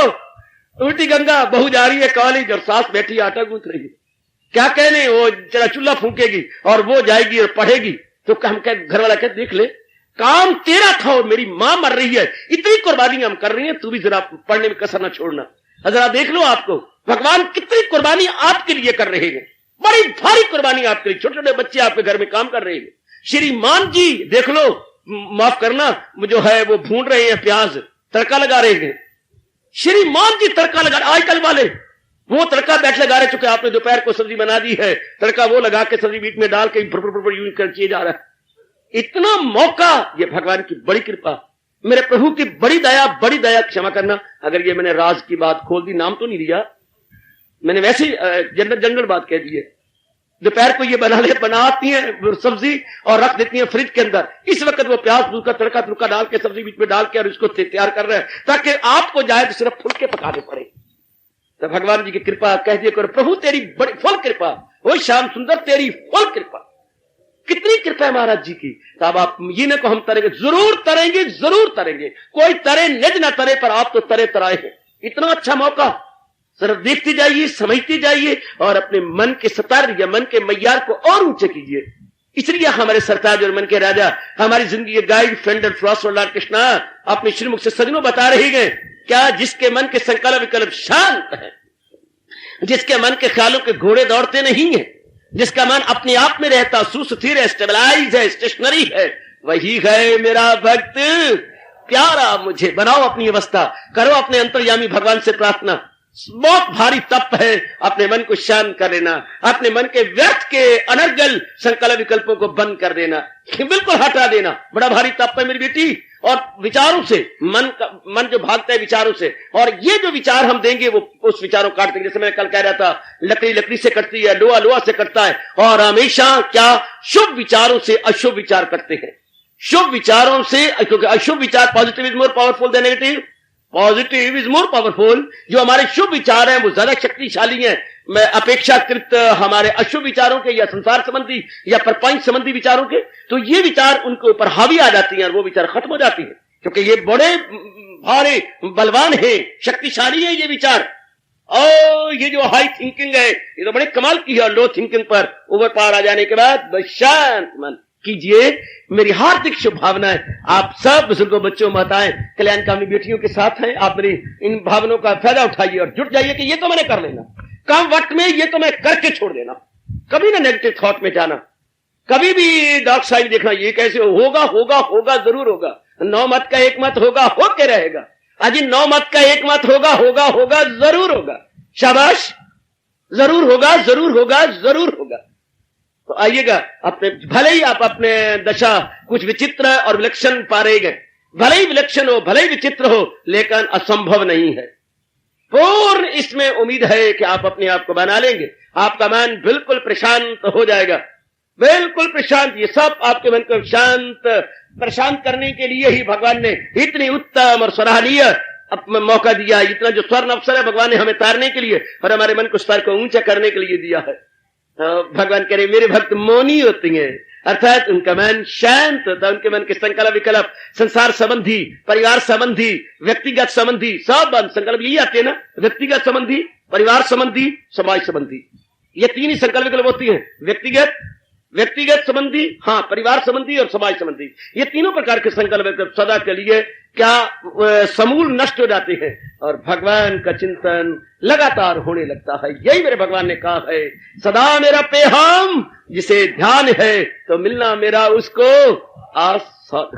उल्टी गंगा। बहू जा रही है कॉलेज और सास बैठी आटा गूंथ रही है। क्या कहने, वो जरा चूल्हा फूकेगी और वो जाएगी और पढ़ेगी। तो हम कह, घर वाला कहते देख ले, काम तेरा था और मेरी मां मर रही है, इतनी कुर्बानी हम कर रही हैं, तू भी जरा पढ़ने में कसर न छोड़ना। जरा देख लो आपको भगवान कितनी कुर्बानी आपके लिए कर रहे हैं, बड़ी भारी कुर्बानी आपके लिए। छोटे छोटे बच्चे आपके घर में काम कर रहे हैं। श्रीमान जी देख लो, माफ करना, जो है वो भून रहे हैं प्याज, तड़का लगा रहे हैं। श्रीमान जी तड़का लगा, आजकल वाले वो तड़का बैठ लगा रहे, चुके आपने दोपहर को सब्जी बना दी है, तड़का वो लगा के सब्जी बीच में डाल के यूज कर किए जा रहा है। इतना मौका, ये भगवान की बड़ी कृपा, मेरे प्रभु की बड़ी दया। क्षमा करना अगर ये मैंने राज की बात खोल दी, नाम तो नहीं लिया मैंने, वैसे जनरल बात कह दी है। दोपहर को ये बनाती है सब्जी और रख देती है फ्रिज के अंदर। इस वक्त वो प्याज फूल का तड़का तुड़का डाल के सब्जी बीच में डाल के और इसको तैयार कर रहे हैं, ताकि आपको जाए तो सिर्फ फुलके पकाने पड़े। तो भगवान जी की कृपा कह दिए करो, प्रभु तेरी बड़ी फुल कृपा, वो श्याम सुंदर तेरी फुल कृपा। कितनी कृपा है महाराज जी की। तब आप ये न को हम तरेंगे, जरूर तरेंगे, जरूर तरेंगे। कोई तरे निज ना तरे, पर आप तो तरे तराए हैं। इतना अच्छा मौका, सिर्फ देखते जाइए, समझते जाइए और अपने मन के सतार या मन के मैयार को और ऊंचे कीजिए। इसलिए हमारे सरताज और मन के राजा, हमारी जिंदगी के गाइड, फ्रेंड और फिलॉसफर लॉर्ड कृष्णा अपने श्रीमुख से सदियों बता रहे हैं क्या जिसके मन के संकल्प विकल्प शांत है, जिसके मन के ख्यालों के घोड़े दौड़ते नहीं है, जिसका मन अपने आप में रहता, सुस्थिर है, स्टेबलाइज है, स्टेशनरी है, वही है मेरा भक्त प्यारा। मुझे बनाओ अपनी अवस्था, करो अपने अंतर्यामी भगवान से प्रार्थना। बहुत भारी तप है अपने मन को शांत कर लेना, अपने मन के व्यर्थ के अनर्गल संकल्प विकल्पों को बंद कर देना, बिल्कुल हटा देना। बड़ा भारी तप है मेरी बेटी। और विचारों से मन जो भागता है विचारों से, और ये जो विचार हम देंगे वो उस विचारों को काटते हैं। जैसे मैं कल कह रहा था, लकड़ी लकड़ी से कटती है, लोहा लोहा से कटता है, और हमेशा क्या शुभ विचारों से अशुभ विचार करते हैं। शुभ विचारों से, क्योंकि अशुभ विचार, positive is more powerful than negative, positive is more powerful. जो हमारे शुभ विचार हैं वो ज्यादा शक्तिशाली हैं मैं अपेक्षाकृत हमारे अशुभ विचारों के, या संसार संबंधी या प्रपंच संबंधी विचारों के। तो ये विचार उनके ऊपर हावी आ जाती हैं और वो विचार खत्म हो जाती है, क्योंकि ये बड़े भारे बलवान है, शक्तिशाली है ये विचार। और ये जो हाई थिंकिंग है ये तो बड़े कमाल की है। लो थिंकिंग पर ओवर पार आ जाने के बाद बस शांत मन कीजिए। मेरी हार्दिक शुभभावनाएं आप सब बुजुर्गों, बच्चों, माताएं, कल्याणकामी बेटियों के साथ हैं। आप मेरी इन भावनाओं का फायदा उठाइए और जुट जाइए कि ये तो मैंने कर लेना, कम वक्त में ये तो मैं करके छोड़ देना। कभी ना नेगेटिव थॉट में जाना, कभी भी डार्क साइड देखना, ये कैसे होगा, होगा होगा जरूर होगा। 9 मत का 1 मत होगा, होके रहेगा। अजी 9 मत का 1 मत होगा, होगा होगा जरूर होगा। शाबाश, जरूर होगा, जरूर होगा, जरूर होगा। तो आइएगा, अपने भले ही आप अपने दशा कुछ विचित्र और विलक्षण पा रहे गए, भले ही विलक्षण हो, भले ही विचित्र हो, लेकिन असंभव नहीं है। पूर्ण इसमें उम्मीद है कि आप अपने आप को बना लेंगे। आपका मन बिल्कुल प्रशांत हो जाएगा, बिल्कुल प्रशांत। ये सब आपके मन को प्रशांत करने के लिए ही भगवान ने इतनी उत्तम और सराहनीय मौका दिया है। इतना जो स्वर्ण अवसर है भगवान ने हमें तारने के लिए और हमारे मन को स्तर को ऊंचा करने के लिए दिया है। भगवान करे मेरे भक्त मौनी होते हैं, अर्थात उनका मन शांत होता है। उनके मन के संकल्प विकल्प, संसार संबंधी, परिवार संबंधी, व्यक्तिगत संबंधी, सब संकल्प यही आते हैं ना, व्यक्तिगत संबंधी, परिवार संबंधी, समाज संबंधी। ये 3 ही संकल्प विकल्प होती हैं, व्यक्तिगत संबंधी, हाँ, परिवार संबंधी और समाज संबंधी। ये तीनों प्रकार के संकल्प विकल्प सदा के लिए क्या समूल नष्ट हो जाते हैं और भगवान का चिंतन लगातार होने लगता है। यही मेरे भगवान ने कहा है, सदा मेरा पेहम जिसे ध्यान है तो मिलना मेरा उसको आसाद।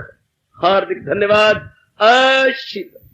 हार्दिक धन्यवाद। आशीर्वाद।